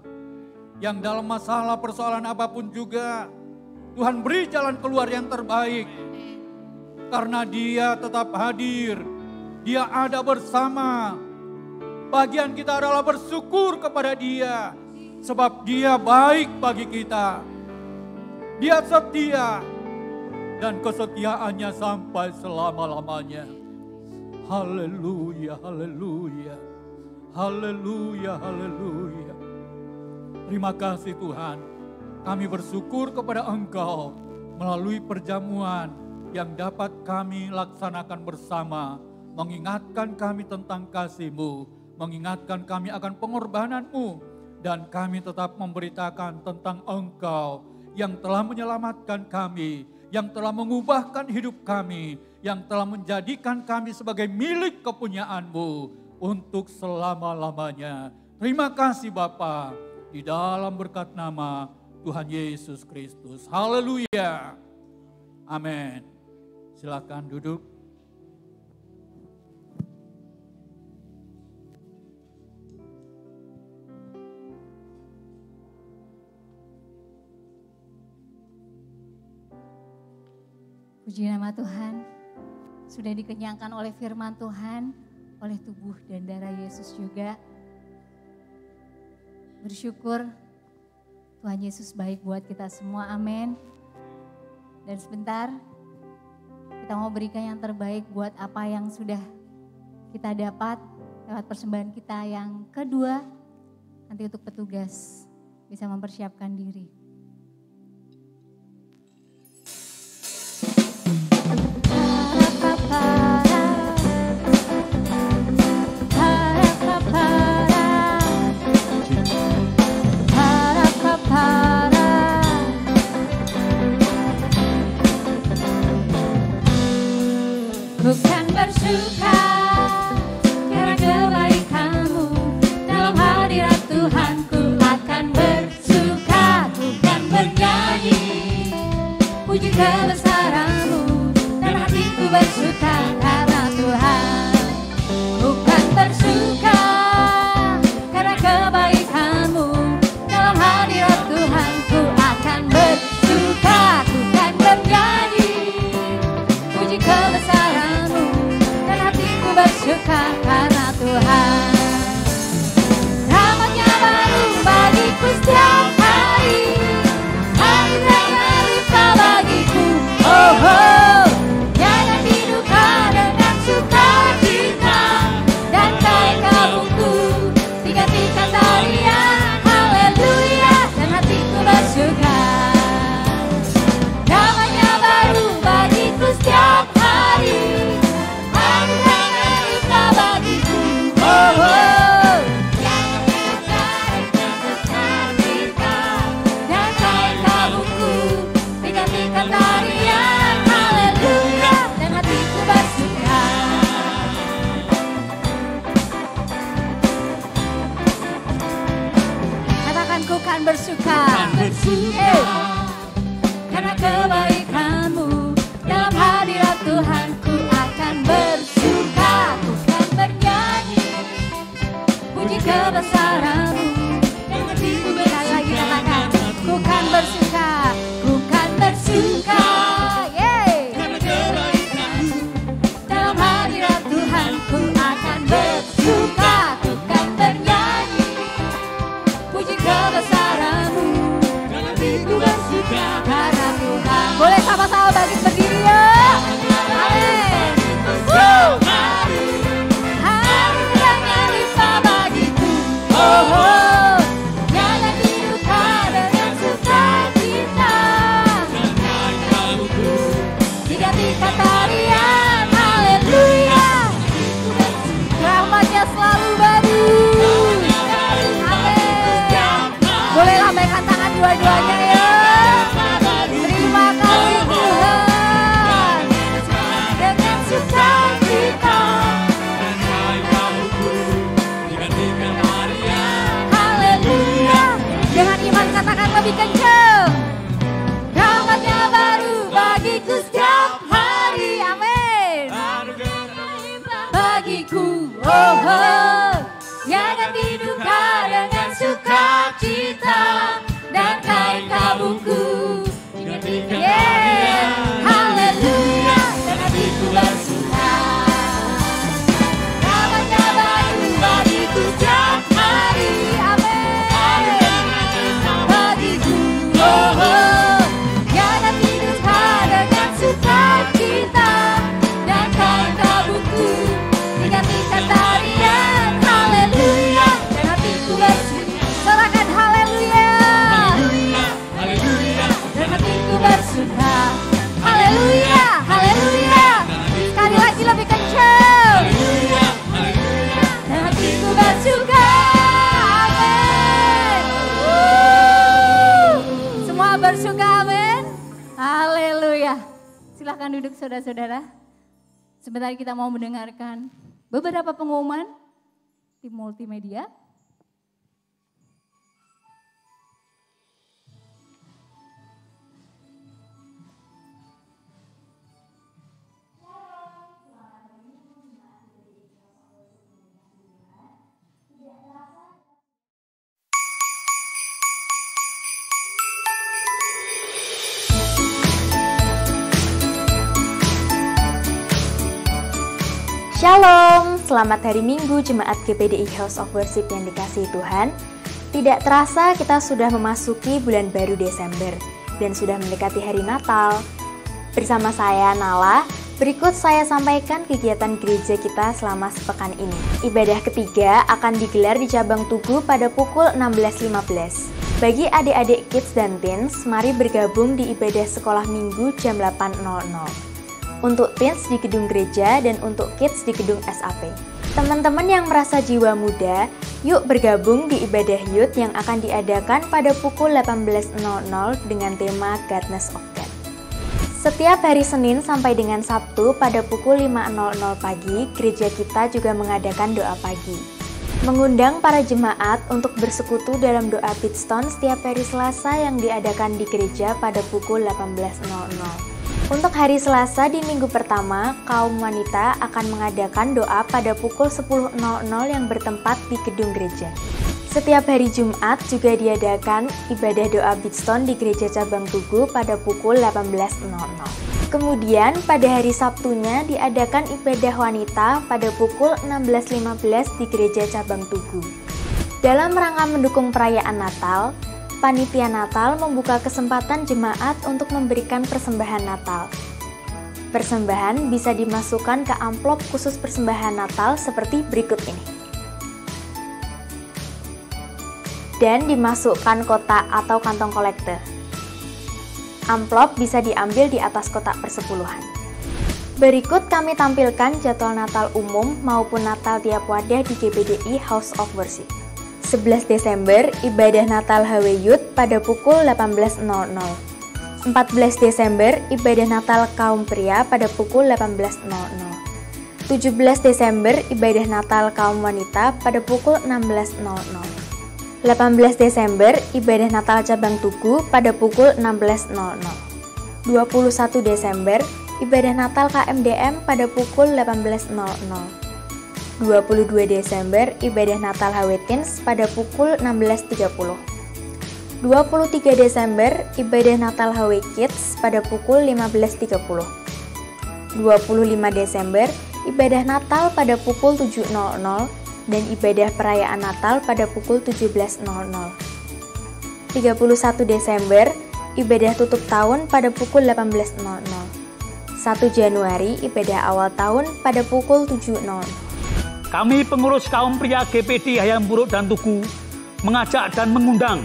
Yang dalam masalah persoalan apapun juga, Tuhan beri jalan keluar yang terbaik. Karena Dia tetap hadir. Dia ada bersama. Bagian kita adalah bersyukur kepada Dia. Sebab Dia baik bagi kita. Dia setia. Dan kesetiaannya sampai selama-lamanya. Haleluya, haleluya. Haleluya, haleluya. Terima kasih Tuhan. Kami bersyukur kepada Engkau melalui perjamuan yang dapat kami laksanakan bersama. Mengingatkan kami tentang kasih-Mu. Mengingatkan kami akan pengorbanan-Mu. Dan kami tetap memberitakan tentang Engkau yang telah menyelamatkan kami. Yang telah mengubahkan hidup kami. Yang telah menjadikan kami sebagai milik kepunyaan-Mu untuk selama-lamanya. Terima kasih Bapa. Di dalam berkat nama Tuhan Yesus Kristus. Haleluya. Amin. Silakan duduk. Puji nama Tuhan. Sudah dikenyangkan oleh firman Tuhan, oleh tubuh dan darah Yesus juga. Bersyukur Tuhan Yesus baik buat kita semua, amin. Dan sebentar kita mau berikan yang terbaik buat apa yang sudah kita dapat lewat persembahan kita yang kedua. Nanti untuk petugas bisa mempersiapkan diri. Bukan bersuka karena kebaikan-Mu, dalam hadirat Tuhanku akan bersuka. Bukan bernyanyi puji kebesaran-Mu, dan hatiku bersuka karena Tuhan. Bukan bersuka karena kebaikan-Mu, dalam hadirat Tuhanku akan bersuka. Bukan bernyanyi puji kebesaran, bersuka karena Tuhan. Rahmat-Nya baru bagiku setiap hari, anugerah-Nya limpah bagiku. Oh, oh. Jangan diduka dengan sukacita, dan kain kabungku tiga-tiga tarian. Haleluya, dan hatiku bersuka. Rahmat-Nya baru bagiku setiap hari, bersuka, karena kebaikan-Mu, dalam hadirat Tuhanku akan bersuka. Bukan bernyanyi puji kebesaran-Mu, dan hatiku bersuka. Lagi katakan, bukan bersuka, bukan bersuka, karena kebaikan-Mu, dalam hadirat Tuhanku akan bersuka. Bukan bernyanyi puji kebesaran-Mu, dan hatiku hatiku, oh, oh. Jangan diduga dengan sukacita dan kain kabungku. Yeah, haleluya, dan hatiku bersuka. Namanya baru bagiku tiap hari, amin. Bagiku, oh, oh. Jangan diduga dengan sukacita dan kain kabungku. Dengan tingkat tarian, haleluya, dan hatiku bersuka. Sorakan haleluya, Haleluya, dan hatiku bersuka. Haleluya, haleluya. Sekali lagi lebih kencang. haleluya, haleluya. Dan hatiku bersuka. Amin. Semua bersuka, amin. Haleluya. Silahkan duduk saudara-saudara. Sebentar kita mau mendengarkan beberapa pengumuman tim multimedia. Shalom, selamat hari Minggu Jemaat GPDI House of Worship yang dikasihi Tuhan. Tidak terasa kita sudah memasuki bulan baru Desember dan sudah mendekati hari Natal. Bersama saya Nala, berikut saya sampaikan kegiatan gereja kita selama sepekan ini. Ibadah ketiga akan digelar di Cabang Tugu pada pukul 16.15. Bagi adik-adik kids dan teens, mari bergabung di ibadah sekolah minggu jam 8.00. Untuk teens di gedung gereja dan untuk kids di gedung SAP. Teman-teman yang merasa jiwa muda, yuk bergabung di ibadah youth yang akan diadakan pada pukul 18.00 dengan tema Godness of God. Setiap hari Senin sampai dengan Sabtu pada pukul 5.00 pagi, gereja kita juga mengadakan doa pagi. Mengundang para jemaat untuk bersekutu dalam doa Bidstone setiap hari Selasa yang diadakan di gereja pada pukul 18.00. Untuk hari Selasa di minggu pertama, kaum wanita akan mengadakan doa pada pukul 10.00 yang bertempat di gedung gereja. Setiap hari Jumat juga diadakan ibadah doa Bidstone di gereja Cabang Tugu pada pukul 18.00. Kemudian pada hari Sabtunya diadakan ibadah wanita pada pukul 16.15 di gereja Cabang Tugu. Dalam rangka mendukung perayaan Natal, Panitia Natal membuka kesempatan jemaat untuk memberikan persembahan Natal. Persembahan bisa dimasukkan ke amplop khusus persembahan Natal seperti berikut ini. Dan dimasukkan kotak atau kantong kolektor. Amplop bisa diambil di atas kotak persepuluhan. Berikut kami tampilkan jadwal Natal umum maupun Natal tiap wadah di GPDI House of Worship. 11 Desember, ibadah Natal HW Youth pada pukul 18.00. 14 Desember, ibadah Natal kaum pria pada pukul 18.00. 17 Desember, ibadah Natal kaum wanita pada pukul 16.00. 18 Desember, ibadah Natal Cabang Tugu pada pukul 16.00. 21 Desember, ibadah Natal KMDM pada pukul 18.00. 22 Desember, ibadah Natal HW Teens pada pukul 16.30. 23 Desember, ibadah Natal HW Kids pada pukul 15.30. 25 Desember, ibadah Natal pada pukul 7.00 dan ibadah perayaan Natal pada pukul 17.00. 31 Desember, ibadah tutup tahun pada pukul 18.00. 1 Januari, ibadah awal tahun pada pukul 7.00. Kami pengurus kaum pria GPD Hayam Buruk dan Tugu mengajak dan mengundang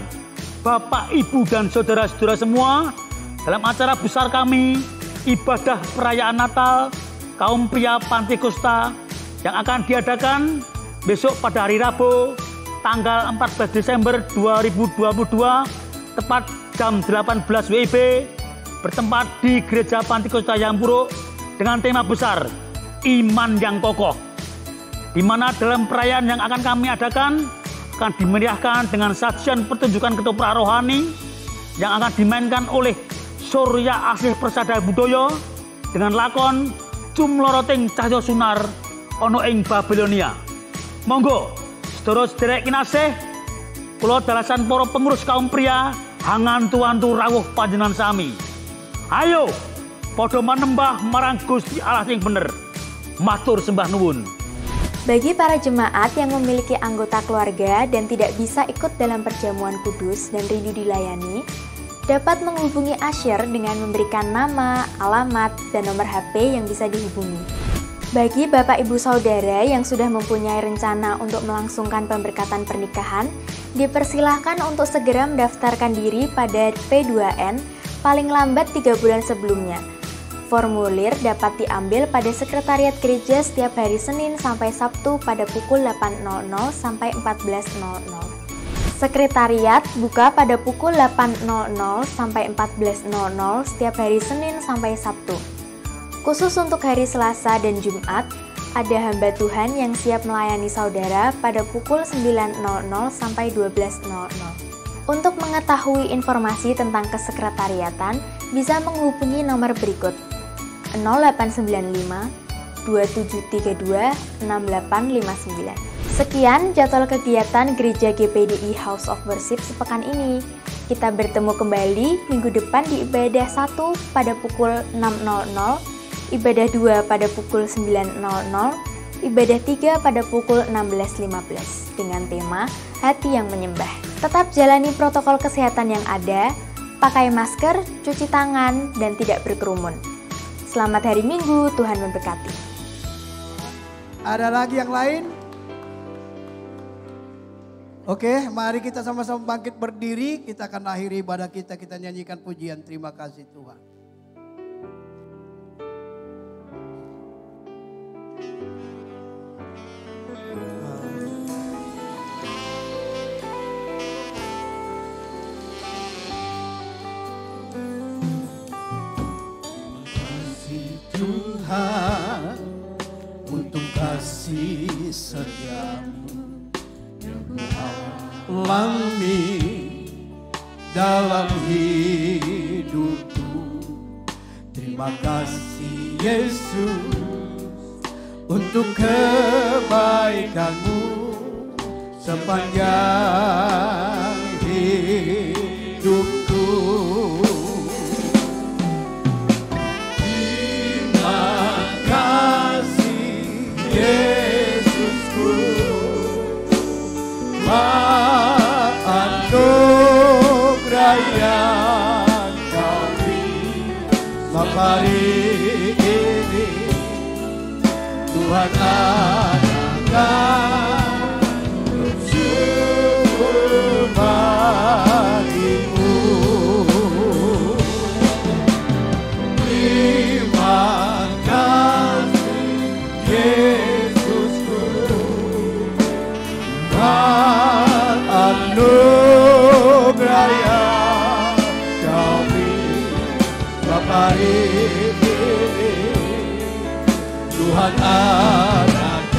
Bapak, Ibu, dan saudara-saudara semua dalam acara besar kami, ibadah perayaan Natal kaum pria Pantekosta yang akan diadakan besok pada hari Rabu tanggal 14 Desember 2022 tepat jam 18 WIB bertempat di Gereja Pantekosta Hayam Buruk dengan tema besar Iman yang Kokoh, di mana dalam perayaan yang akan kami adakan akan dimeriahkan dengan sajian pertunjukan ketoprak rohani yang akan dimainkan oleh Surya Asih Persada Budoyo dengan lakon Cum Loroting Cahyo Sunar ana ing Babilonia. Monggo sedherek sederek kinasih, kula dalasan para pengurus kaum pria hangantu-antu rawuh panjenengan sami. Ayo padha manembah marang Gusti Allah sing bener. Matur sembah nuwun. Bagi para jemaat yang memiliki anggota keluarga dan tidak bisa ikut dalam perjamuan kudus dan rindu dilayani, dapat menghubungi Asher dengan memberikan nama, alamat, dan nomor HP yang bisa dihubungi. Bagi Bapak Ibu Saudara yang sudah mempunyai rencana untuk melangsungkan pemberkatan pernikahan, dipersilahkan untuk segera mendaftarkan diri pada P2N paling lambat 3 bulan sebelumnya. Formulir dapat diambil pada Sekretariat Gereja setiap hari Senin sampai Sabtu pada pukul 8.00 sampai 14.00. Sekretariat buka pada pukul 8.00 sampai 14.00 setiap hari Senin sampai Sabtu. Khusus untuk hari Selasa dan Jumat, ada hamba Tuhan yang siap melayani saudara pada pukul 9.00 sampai 12.00. Untuk mengetahui informasi tentang kesekretariatan, bisa menghubungi nomor berikut 0895 2732 6859. Sekian jadwal kegiatan Gereja GPDI House of Worship sepekan ini. Kita bertemu kembali minggu depan di ibadah 1 pada pukul 6.00, ibadah 2 pada pukul 9.00, ibadah 3 pada pukul 16.15 dengan tema Hati yang Menyembah. Tetap jalani protokol kesehatan yang ada, pakai masker, cuci tangan, dan tidak berkerumun. Selamat hari Minggu, Tuhan memberkati. Ada lagi yang lain? Oke, mari kita sama-sama bangkit berdiri. Kita akan akhiri ibadah kita nyanyikan pujian terima kasih Tuhan. Tuhan, untuk kasih setiamu yang alami dalam hidupku. Terima kasih Yesus untuk kebaikanmu sepanjang hidupku. Yesusku, anugerah yang Kau beri hari ini, Tuhan adakan bersyukur bagimu. Terima kasih Yesusku, anugerah yang Kau beri hari ini, Tuhan adakan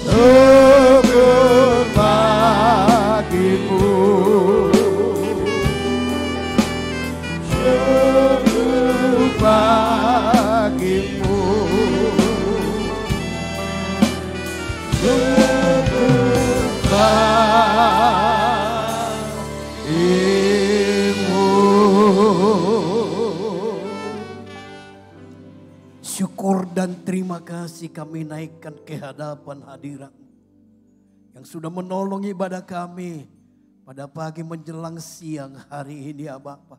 syukur bagimu. Syukur bagimu. Syukur dan terima kasih kami naikkan ke hadapan hadirat-Mu yang sudah menolong ibadah kami pada pagi menjelang siang hari ini ya Bapa.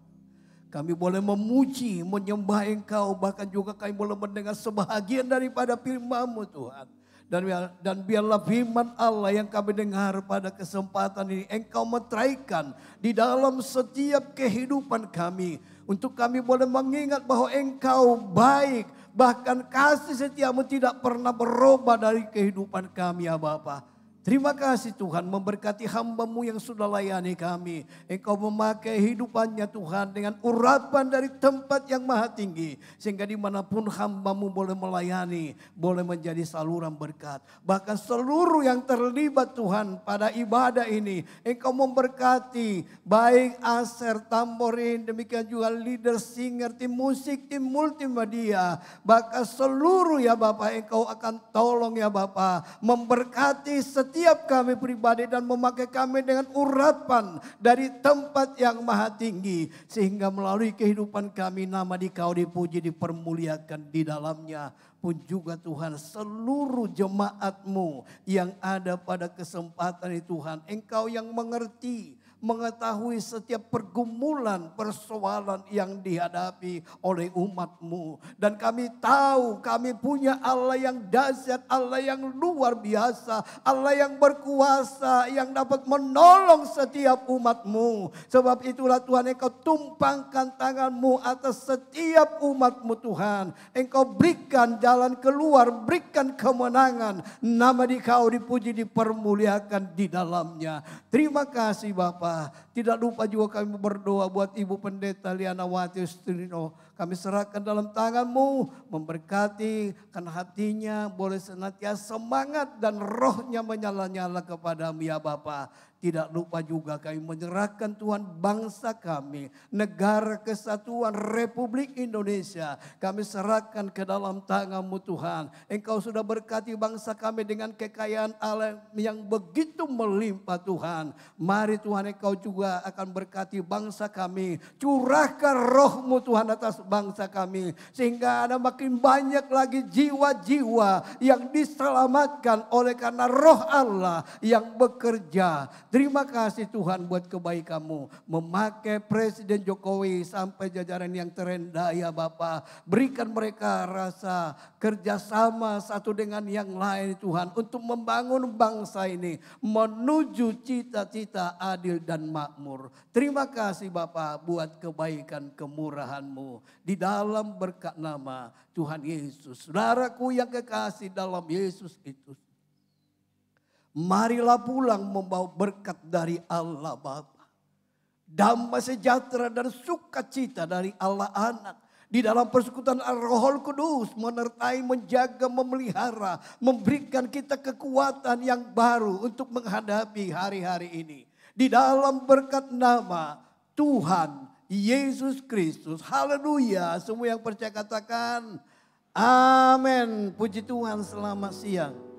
Kami boleh memuji, menyembah Engkau, bahkan juga kami boleh mendengar sebahagian daripada firman-Mu Tuhan. Dan biarlah firman Allah yang kami dengar pada kesempatan ini Engkau meteraikan di dalam setiap kehidupan kami. Untuk kami boleh mengingat bahwa Engkau baik, bahkan kasih setiamu tidak pernah berubah dari kehidupan kami ya Bapa. Terima kasih Tuhan memberkati hamba-Mu yang sudah layani kami. Engkau memakai hidupannya Tuhan dengan urapan dari tempat yang maha tinggi. Sehingga dimanapun hamba-Mu boleh melayani, boleh menjadi saluran berkat. Bahkan seluruh yang terlibat Tuhan pada ibadah ini. Engkau memberkati baik Aser, Tamborin, demikian juga leader, singer, tim musik, tim multimedia. Bahkan seluruh ya Bapak Engkau akan tolong ya Bapak. Memberkati setiap kami pribadi dan memakai kami dengan urapan dari tempat yang maha tinggi. Sehingga melalui kehidupan kami nama Dikau dipuji, dipermuliakan di dalamnya. Pun juga Tuhan seluruh jemaat-Mu yang ada pada kesempatan ini Tuhan. Engkau yang mengerti, mengetahui setiap pergumulan, persoalan yang dihadapi oleh umat-Mu. Dan kami tahu kami punya Allah yang dahsyat, Allah yang luar biasa, Allah yang berkuasa, yang dapat menolong setiap umat-Mu. Sebab itulah Tuhan Engkau tumpangkan tangan-Mu atas setiap umat-Mu Tuhan. Engkau berikan jalan keluar, berikan kemenangan. Nama Dikau dipuji, dipermuliakan di dalamnya. Terima kasih Bapa. Tidak lupa juga kami berdoa buat Ibu Pendeta Liana Wati Ustrino. Kami serahkan dalam tangan-Mu, memberkati kan hatinya boleh senantiasa semangat dan rohnya menyala-nyala kepada-Mu ya Bapa. Tidak lupa juga kami menyerahkan Tuhan bangsa kami, negara kesatuan Republik Indonesia. Kami serahkan ke dalam tangan-Mu Tuhan. Engkau sudah berkati bangsa kami dengan kekayaan alam yang begitu melimpah Tuhan. Mari Tuhan Engkau juga akan berkati bangsa kami. Curahkan roh-Mu Tuhan atas bangsa kami. Sehingga ada makin banyak lagi jiwa-jiwa yang diselamatkan oleh karena roh Allah yang bekerja. Terima kasih Tuhan buat kebaikan-Mu. Memakai Presiden Jokowi sampai jajaran yang terendah ya Bapa. Berikan mereka rasa kerjasama satu dengan yang lain Tuhan. Untuk membangun bangsa ini menuju cita-cita adil dan makmur. Terima kasih Bapa buat kebaikan kemurahan-Mu. Di dalam berkat nama Tuhan Yesus. Saudaraku yang kekasih dalam Yesus itu. Marilah pulang membawa berkat dari Allah Bapa. Damai sejahtera dan sukacita dari Allah Anak. Di dalam persekutuan Roh Kudus menyertai, menjaga, memelihara. Memberikan kita kekuatan yang baru untuk menghadapi hari-hari ini. Di dalam berkat nama Tuhan Yesus Kristus. Haleluya. Semua yang percaya katakan amin. Puji Tuhan, selamat siang.